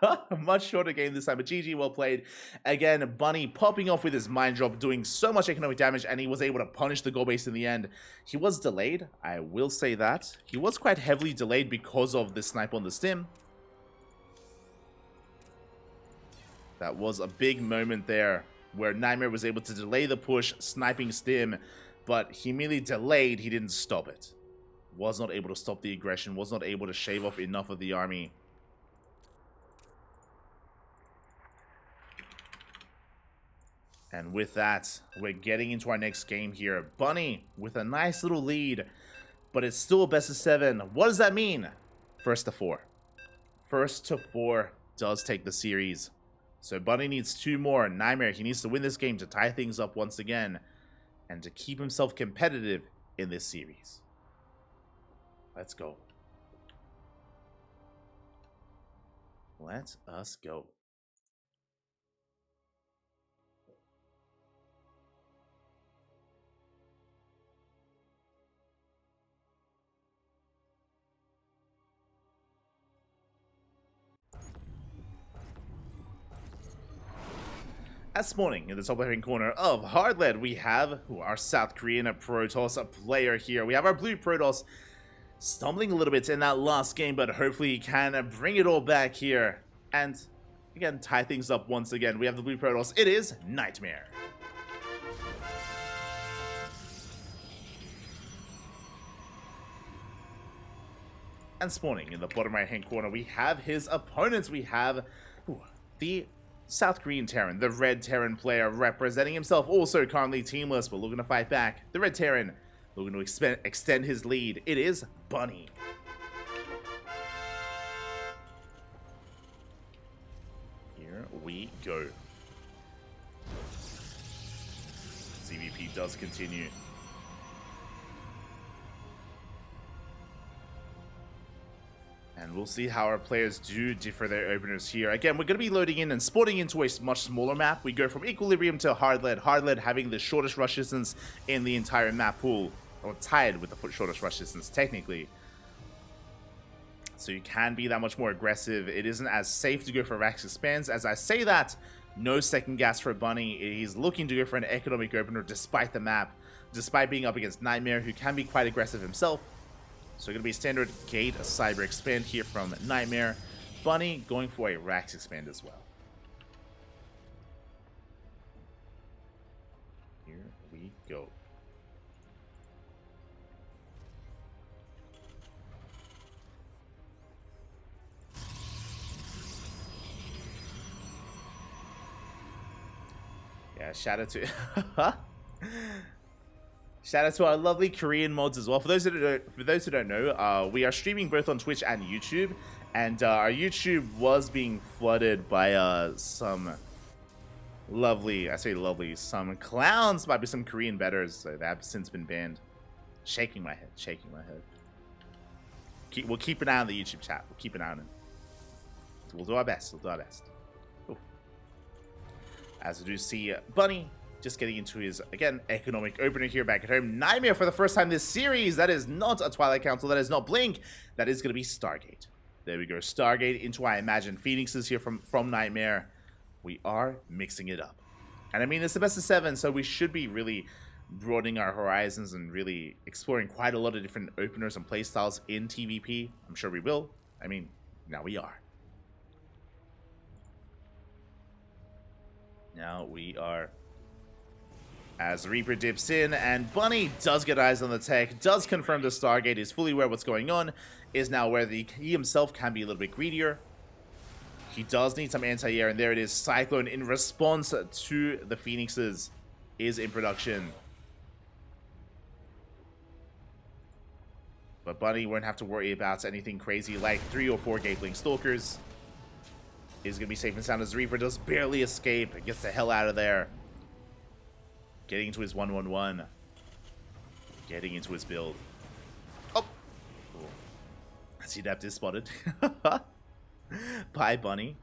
A much shorter game this time, but GG, well played. Again, Bunny popping off with his mine drop, doing so much economic damage, and he was able to punish the goal base in the end. He was delayed, I will say that. He was quite heavily delayed because of the snipe on the stim. That was a big moment there, where NightMare was able to delay the push, sniping stim, but he merely delayed, he didn't stop it. Was not able to stop the aggression, was not able to shave off enough of the army. And with that, we're getting into our next game here. Bunny with a nice little lead, but it's still a best of 7. What does that mean? First to 4. First to 4 does take the series. So Bunny needs 2 more. NightMare, he needs to win this game to tie things up once again and to keep himself competitive in this series. Let's go. Let us go. This morning, in the top left-hand corner of Hardlead, we have our South Korean Protoss player here. We have our blue Protoss stumbling a little bit in that last game, but hopefully he can bring it all back here. And, again, tie things up once again. We have the blue Protoss. It is NightMare. And spawning in the bottom right-hand corner, we have his opponents. We have the South Korean Terran, the Red Terran player representing himself, also currently teamless, but looking to fight back. The Red Terran looking to extend his lead. It is Bunny. Here we go. TvP does continue. And we'll see how our players do differ their openers here. Again, we're going to be loading in and spawning into a much smaller map. We go from Equilibrium to Hardlead. Hardlead having the shortest rush distance in the entire map pool. Or tied with the shortest rush distance, technically. So you can be that much more aggressive. It isn't as safe to go for Rax Expands. As I say that, no second gas for Bunny. He's looking to go for an economic opener despite the map. Despite being up against NightMare, who can be quite aggressive himself. So going to be standard Gate, a Cyber Expand here from NightMare. Bunny going for a Rax Expand as well. we go. Yeah, shout out to shout out to our lovely Korean mods as well. For those who don't know, we are streaming both on Twitch and YouTube, and our YouTube was being flooded by some lovely, I say lovely, some clowns, might be some Korean betters, so they have since been banned. Shaking my head, shaking my head. We'll keep an eye on the YouTube chat. We'll keep an eye on it. We'll do our best. We'll do our best. Ooh. As we do see Bunny just getting into his, again, economic opener here back at home. NightMare for the first time this series. That is not a Twilight Council. That is not Blink. That is going to be Stargate. There we go. Stargate into, I imagine, Phoenixes here from NightMare. We are mixing it up. And I mean, it's the best of 7, so we should be really broadening our horizons and really exploring quite a lot of different openers and playstyles in TvP. I'm sure we will. I mean, now we are. Now we are. As Reaper dips in, and Bunny does get eyes on the tech, does confirm the Stargate, is fully aware of what's going on, is now aware that he himself can be a little bit greedier. He does need some anti-air, and there it is. Cyclone in response to the Phoenixes is in production. But Bunny won't have to worry about anything crazy like 3 or 4 Gatling Stalkers. He's going to be safe and sound as Reaper does barely escape and gets the hell out of there. Getting into his 1-1-1. Getting into his build. Oh! Cool. C-Dapt is spotted. Bye, Bunny.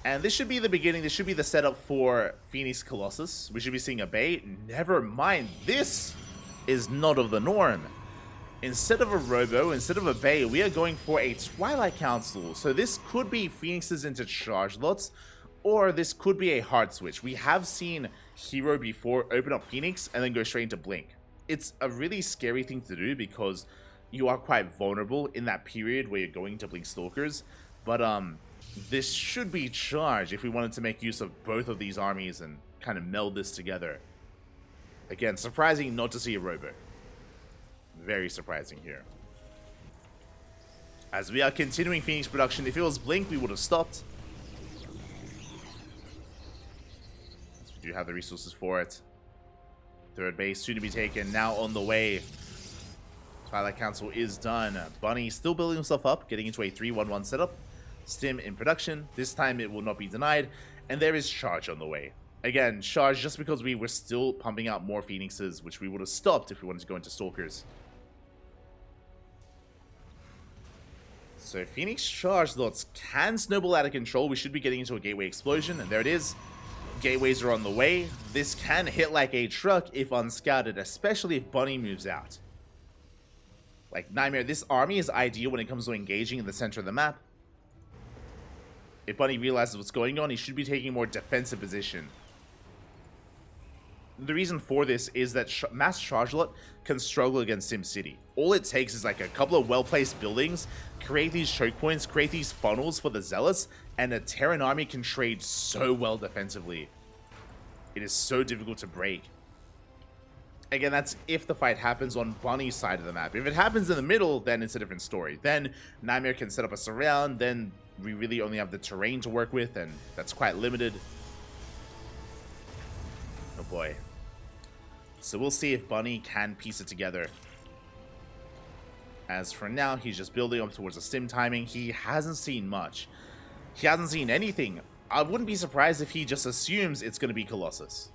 And this should be the beginning. This should be the setup for Phoenix Colossus. We should be seeing a bait. Never mind. This is not of the norm. Instead of a Robo, instead of a Bay, we are going for a Twilight Council. So this could be Phoenixes into charge lots, or this could be a hard switch. We have seen Hero before open up Phoenix and then go straight into Blink. It's a really scary thing to do because you are quite vulnerable in that period where you're going to Blink Stalkers. But this should be charge if we wanted to make use of both of these armies and kind of meld this together. Again, surprising not to see a Robo. Very surprising here. As we are continuing Phoenix production, if it was Blink, we would have stopped. As we do have the resources for it. Third base soon to be taken, now on the way. Twilight Council is done. Bunny still building himself up, getting into a 3-1-1 setup. Stim in production. This time it will not be denied. And there is charge on the way. Again, charge just because we were still pumping out more Phoenixes, which we would have stopped if we wanted to go into Stalkers. So Phoenix charge lots can snowball out of control. We should be getting into a gateway explosion, and there it is. Gateways are on the way. This can hit like a truck if unscouted, especially if Bunny moves out. Like NightMare, this army is ideal when it comes to engaging in the center of the map. If Bunny realizes what's going on, he should be taking a more defensive position. The reason for this is that Mass Charge Lot can struggle against SimCity. All it takes is like a couple of well-placed buildings, create these choke points, create these funnels for the Zealots, and a Terran army can trade so well defensively. It is so difficult to break. Again, that's if the fight happens on Bunny's side of the map. If it happens in the middle, then it's a different story. Then NightMare can set up a surround, then we really only have the terrain to work with, and that's quite limited. Oh boy. So we'll see if Bunny can piece it together. As for now, he's just building up towards a stim timing. He hasn't seen much. He hasn't seen anything. I wouldn't be surprised if he just assumes it's going to be Colossus,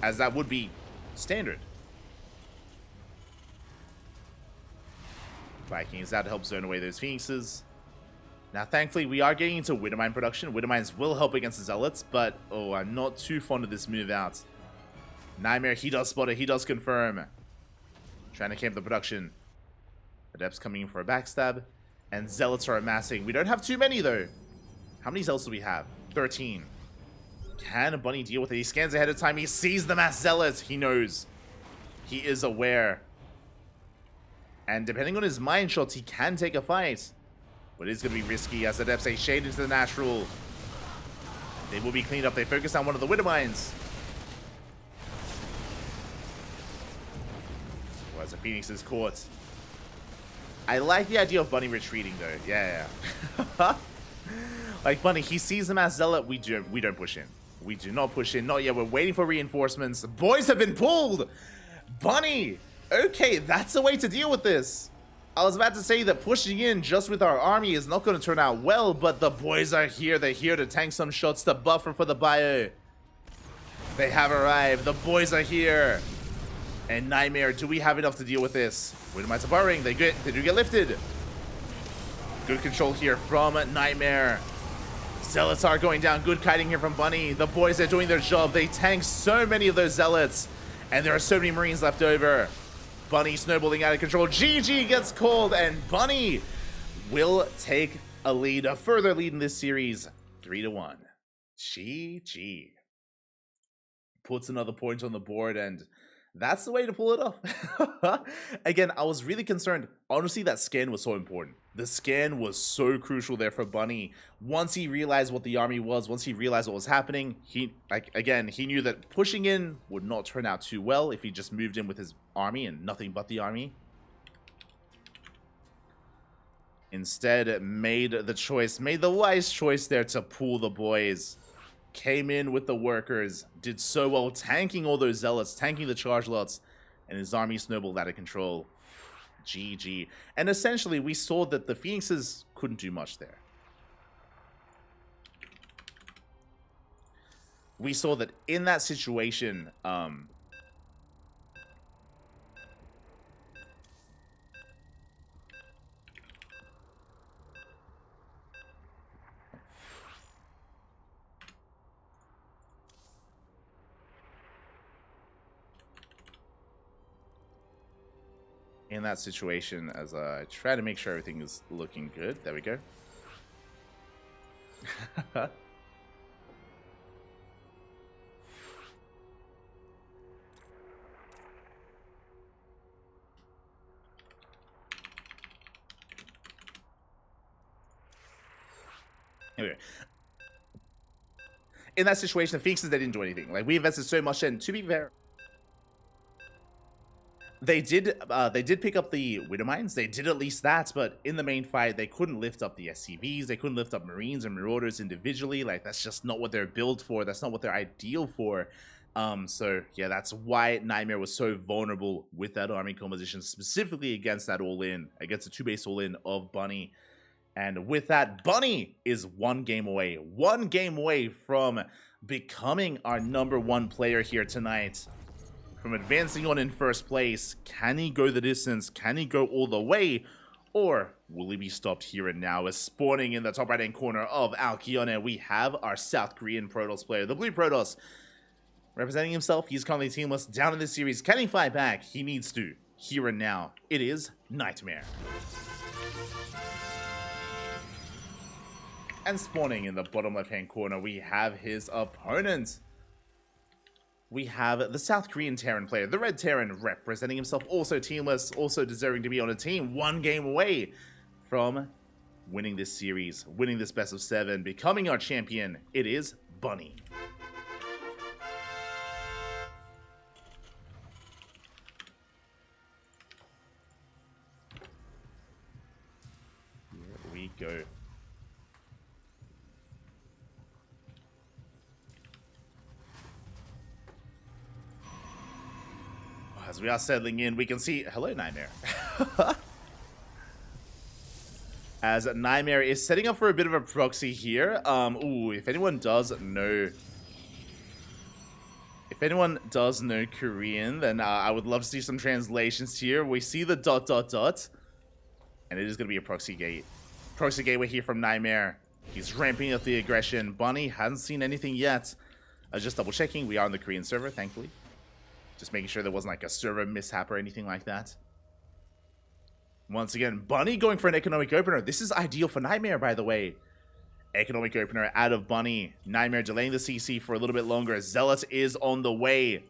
as that would be standard. Viking is out to help zone away those Phoenixes. Now, thankfully, we are getting into Widowmine production. Widowmines will help against the Zealots, but, oh, I'm not too fond of this move out. NightMare, he does spot it. He does confirm. Trying to camp the production. Adepts coming in for a backstab. And Zealots are amassing. We don't have too many, though. How many Zealots do we have? 13. Can Bunny deal with it? He scans ahead of time. He sees the mass Zealots. He knows. He is aware. And depending on his mind shots, he can take a fight. But it is going to be risky as Adepts say shade into the natural. They will be cleaned up. They focus on one of the Widow Mines. As the Phoenix is caught. I like the idea of Bunny retreating though. Yeah. Like Bunny, he sees them as Zealot. We don't push in. We do not push in. Not yet. We're waiting for reinforcements. Boys have been pulled. Bunny. Okay, that's a way to deal with this. I was about to say that pushing in just with our army is not going to turn out well, but the boys are here. They're here to tank some shots to buffer for the bio. They have arrived. The boys are here. And NightMare, do we have enough to deal with this? Widow Mines are burrowing. They do get lifted. Good control here from NightMare. Zealots are going down. Good kiting here from Bunny. The boys are doing their job. They tank so many of those Zealots. And there are so many Marines left over. Bunny snowballing out of control. GG gets called. And Bunny will take a lead. A further lead in this series. 3-1. GG. Puts another point on the board, and that's the way to pull it off. Again, I was really concerned. Honestly, that scan was so important. The scan was so crucial there for Bunny. Once he realized what the army was, once he realized what was happening, he knew that pushing in would not turn out too well if he just moved in with his army and nothing but the army. Instead, made the wise choice there to pull the boys. Came in with the workers, did so well tanking all those Zealots, tanking the charge lots, and his army snowballed out of control. GG. And essentially, we saw that the Phoenixes couldn't do much there. We saw that in that situation, as I try to make sure everything is looking good. There we go. Anyway. In that situation, the Phoenixes, they didn't do anything. Like, we invested so much, and to be fair, they did pick up the Widow Mines. They did at least that, but in the main fight, they couldn't lift up the SCVs. They couldn't lift up Marines and Marauders individually. Like, that's just not what they're built for. That's not what they're ideal for. So, yeah, that's why NightMare was so vulnerable with that army composition, specifically against that all-in, against the two-base all-in of Bunny. And with that, Bunny is one game away from becoming our #1 player here tonight. From advancing on in first place. Can he go the distance? Can he go all the way? Or will he be stopped here and now? As spawning in the top right hand corner of Alkione, we have our South Korean Protoss player, the Blue Protoss. Representing himself, he's currently teamless down in this series. Can he fight back? He needs to. Here and now, it is NightMare. And spawning in the bottom left hand corner, we have his opponent. We have the South Korean Terran player, the Red Terran, representing himself, also teamless, also deserving to be on a team, one game away from winning this series, winning this best of 7, becoming our champion. It is Bunny. Here we go. As we are settling in, we can see... Hello, NightMare. As NightMare is setting up for a bit of a proxy here. Ooh, if anyone does know Korean, then I would love to see some translations here. We see the ... And it is going to be a proxy gate. Proxy gateway here from NightMare. He's ramping up the aggression. Bunny hasn't seen anything yet. Just double checking. We are on the Korean server, thankfully. Just making sure there wasn't like a server mishap or anything like that. Once again, Bunny going for an economic opener. This is ideal for NightMare, by the way. Economic opener out of Bunny. NightMare delaying the CC for a little bit longer. Zealot is on the way.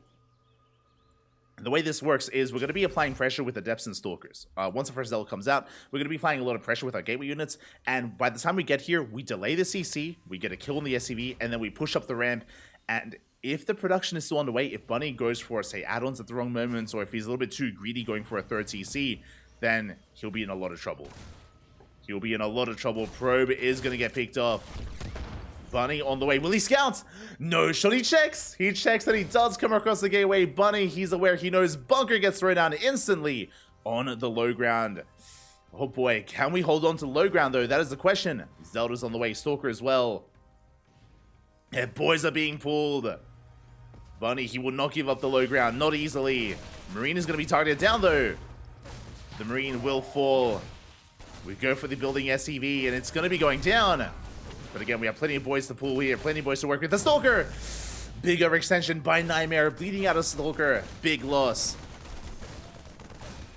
The way this works is we're going to be applying pressure with Adepts and Stalkers. Once the first zealot comes out, we're going to be applying a lot of pressure with our gateway units, and by the time we get here, we delay the CC, we get a kill on the SCV, and then we push up the ramp, and if the production is still on the way, if Bunny goes for, say, add-ons at the wrong moments, or if he's a little bit too greedy going for a third CC, then he'll be in a lot of trouble. He'll be in a lot of trouble. Probe is going to get picked off. Bunny on the way. Will he scout? No shot. He checks. He checks and he does come across the gateway. Bunny, he's aware. He knows Bunker gets thrown down instantly on the low ground. Oh boy, can we hold on to the low ground though? That is the question. Zelda's on the way. Stalker as well. Yeah, boys are being pulled. Bunny, he will not give up the low ground. Not easily. Marine is going to be targeted down though. The Marine will fall. We go for the building SCV and it's going to be going down. But again, we have plenty of boys to pull here, plenty of boys to work with. The Stalker! Big overextension by NightMare, bleeding out of Stalker. Big loss.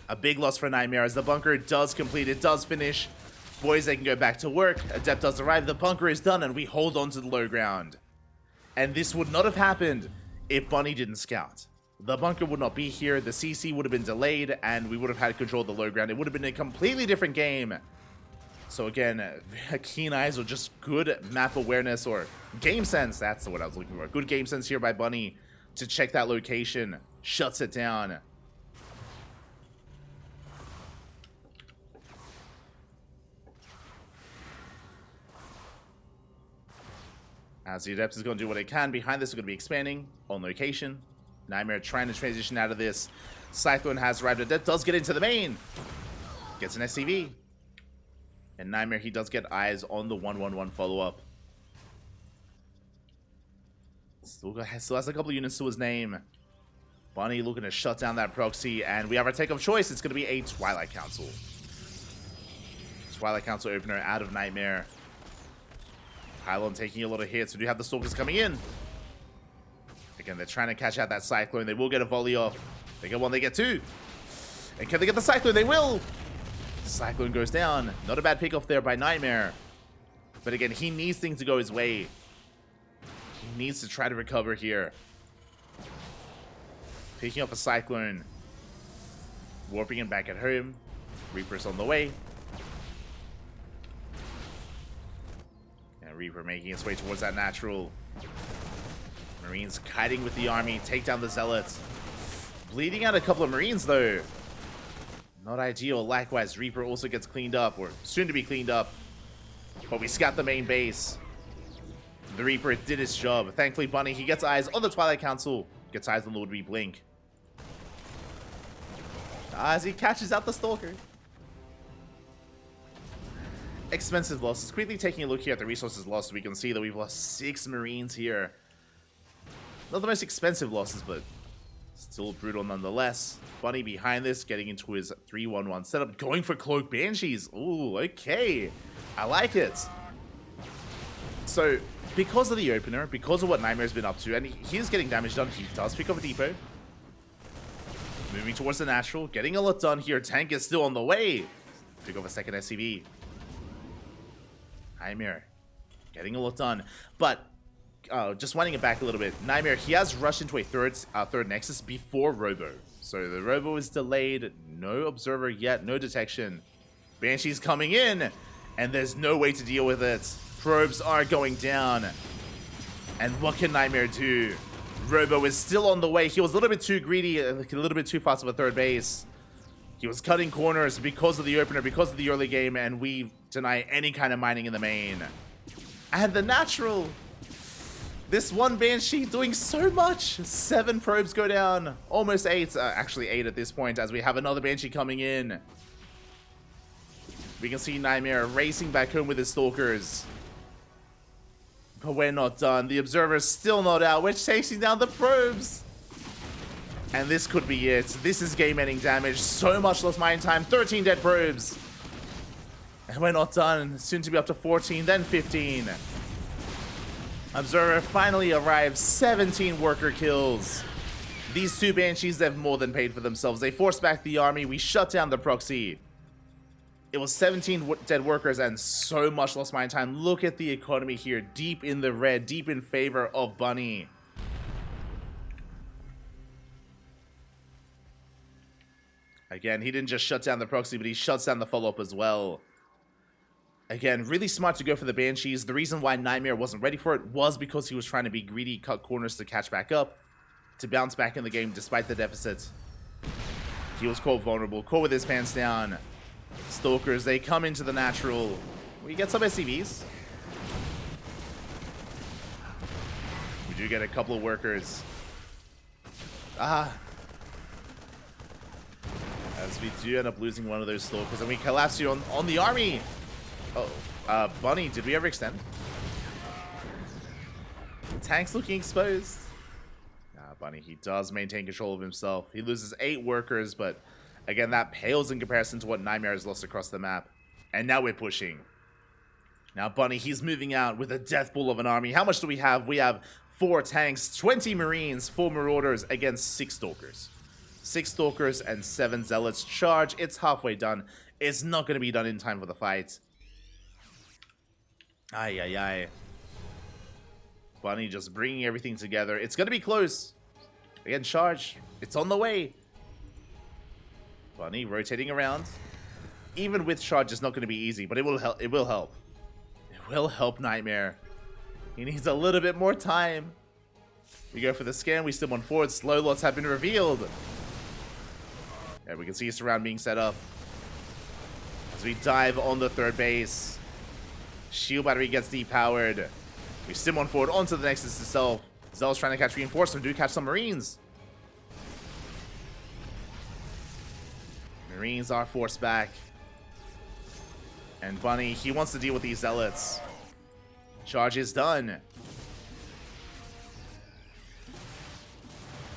A big loss for NightMare as the bunker does complete, it does finish. Boys, they can go back to work. Adept does arrive, the bunker is done, and we hold on to the low ground. And this would not have happened if Bunny didn't scout. The bunker would not be here, the CC would have been delayed, and we would have had control of the low ground. It would have been a completely different game. So again, keen eyes or just good map awareness or game sense. That's what I was looking for. Good game sense here by Bunny to check that location. Shuts it down. As the Adept is going to do what it can. Behind this, is going to be expanding on location. NightMare trying to transition out of this. Cyclone has arrived. Adept does get into the main. Gets an SCV. And NightMare, he does get eyes on the 1-1-1 follow-up. Still has a couple of units to his name. Bunny looking to shut down that proxy. And we have our take of choice. It's going to be a Twilight Council. Twilight Council opener out of NightMare. Pylon taking a lot of hits. We do have the Stalkers coming in. Again, they're trying to catch out that Cyclone. They will get a volley off. They get one, they get two. And can they get the Cyclone? They will! Cyclone goes down. Not a bad pick off there by NightMare. But again, he needs things to go his way. He needs to try to recover here. Picking off a Cyclone. Warping him back at home. Reaper's on the way. And Reaper making its way towards that natural. Marines kiting with the army. Take down the Zealots. Bleeding out a couple of Marines though. Not ideal. Likewise, Reaper also gets cleaned up, or soon to be cleaned up. But we scout the main base. The Reaper did his job. Thankfully, Bunny, he gets eyes on the Twilight Council. Gets eyes on the would-be Blink. As he catches out the Stalker. Expensive losses. Quickly taking a look here at the resources lost, we can see that we've lost 6 Marines here. Not the most expensive losses, but still brutal nonetheless. Bunny behind this, getting into his 3-1-1 setup, going for Cloak Banshees. Ooh, okay. I like it. So, because of the opener, because of what NightMare's been up to, and he is getting damage done, he does pick up a depot. Moving towards the natural, getting a lot done here. Tank is still on the way. Pick up a second SCV. NightMare getting a lot done, but just winding it back a little bit. NightMare, he has rushed into a third Nexus before Robo. So the Robo is delayed. No Observer yet. No detection. Banshee's coming in. And there's no way to deal with it. Probes are going down. And what can NightMare do? Robo is still on the way. He was a little bit too greedy. A little bit too fast of a third base. He was cutting corners because of the opener, because of the early game. And we deny any kind of mining in the main. And the natural... This one Banshee doing so much. 7 probes go down. Almost 8. Actually 8 at this point as we have another Banshee coming in. We can see NightMare racing back home with his Stalkers. But we're not done. The Observer's still not out. We're chasing down the probes. And this could be it. This is game-ending damage. So much lost mine time. 13 dead probes. And we're not done. Soon to be up to 14, then 15. Observer finally arrives, 17 worker kills. These 2 Banshees have more than paid for themselves. They force back the army, we shut down the proxy. It was 17 dead workers and so much lost mine time. Look at the economy here, deep in the red, deep in favor of Bunny. Again, he didn't just shut down the proxy, but he shuts down the follow-up as well. Again, really smart to go for the Banshees. The reason why NightMare wasn't ready for it was because he was trying to be greedy, cut corners to catch back up, to bounce back in the game despite the deficit. He was caught vulnerable, caught with his pants down. Stalkers, they come into the natural. We get some SCVs. We do get a couple of workers. As we do end up losing one of those Stalkers, and we collapse here on the army. Oh, Bunny, did we ever extend? Tank's looking exposed. Bunny, he does maintain control of himself. He loses 8 workers, but again, that pales in comparison to what NightMare has lost across the map. And now we're pushing. Now Bunny, he's moving out with a death bull of an army. How much do we have? We have 4 tanks, 20 Marines, 4 Marauders against 6 Stalkers. 6 Stalkers and 7 Zealots. Charge, it's halfway done. It's not going to be done in time for the fight. Ay. Bunny just bringing everything together. It's going to be close. Again, charge. It's on the way. Bunny rotating around. Even with charge, it's not going to be easy, but it will help. It will help. It will help NightMare. He needs a little bit more time. We go for the scan. We still on forward. Slow lots have been revealed. Yeah, we can see a surround being set up. As we dive on the third base. Shield battery gets depowered. We stim on forward onto the Nexus itself. Zell's trying to catch reinforcements. Do catch some Marines. Marines are forced back. And Bunny, he wants to deal with these Zealots. Charge is done.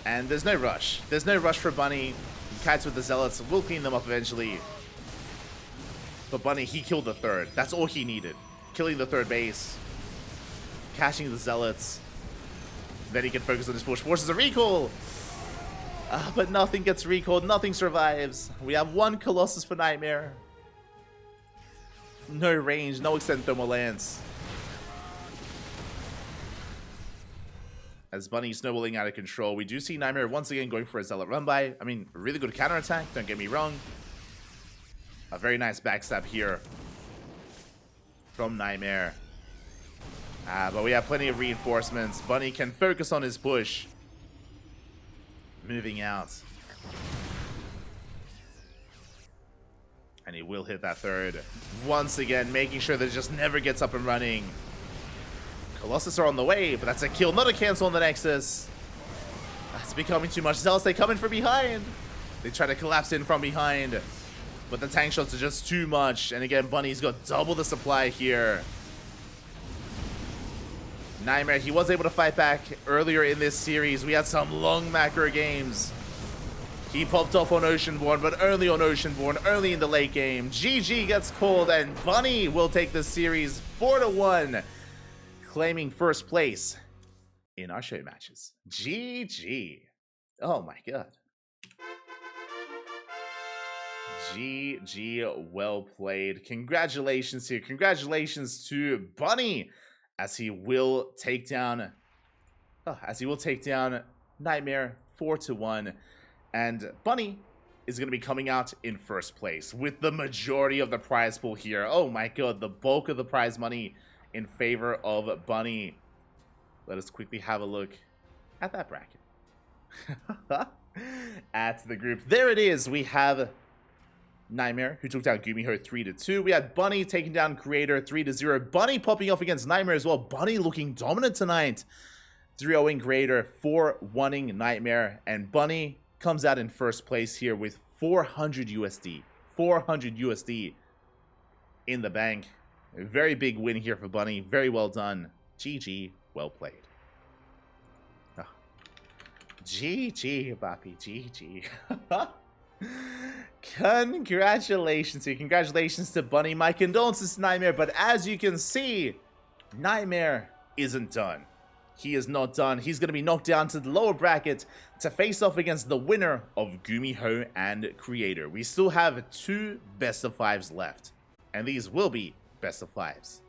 And there's no rush. There's no rush for Bunny. He kites with the Zealots. We'll clean them up eventually. But Bunny, he killed the third. That's all he needed. Killing the third base. Catching the Zealots. Then he can focus on his push. Forces a recall. But nothing gets recalled. Nothing survives. We have 1 Colossus for NightMare. No range. No extended thermal lance. As Bunny's snowballing out of control, we do see NightMare once again going for a Zealot run by. I mean, a really good counterattack. Don't get me wrong. A very nice backstab here from NightMare. But we have plenty of reinforcements. Bunny can focus on his push. Moving out. And he will hit that third. Once again, making sure that it just never gets up and running. Colossus are on the way, but that's a kill, not a cancel on the Nexus. That's becoming too much. Zealots, they come in from behind. They try to collapse in from behind. But the tank shots are just too much. And again, Bunny's got double the supply here. NightMare, he was able to fight back earlier in this series. We had some long macro games. He popped off on Oceanborn, but only on Oceanborn, early in the late game. GG gets called, and Bunny will take the series 4-1, claiming first place in our show matches. GG. Oh my god. GG, well played. Congratulations here. Congratulations to Bunny, as he will take down NightMare 4-1. And Bunny is going to be coming out in first place with the majority of the prize pool here. Oh my god, the bulk of the prize money in favor of Bunny. Let us quickly have a look at that bracket. At the group. There it is. We have NightMare, who took down Gumiho 3-2. We had Bunny taking down Creator 3-0. Bunny popping off against NightMare as well. Bunny looking dominant tonight. 3-0ing Creator, 4-1ing NightMare. And Bunny comes out in first place here with 400 USD. 400 USD in the bank. A very big win here for Bunny. Very well done. GG, well played. Oh. GG, Bappy, GG. Congratulations here. Congratulations to Bunny. My condolences to NightMare, but as you can see, NightMare isn't done. He is not done. He's going to be knocked down to the lower bracket to face off against the winner of Gumiho and Creator. We still have 2 best of 5s left, and these will be best of 5s.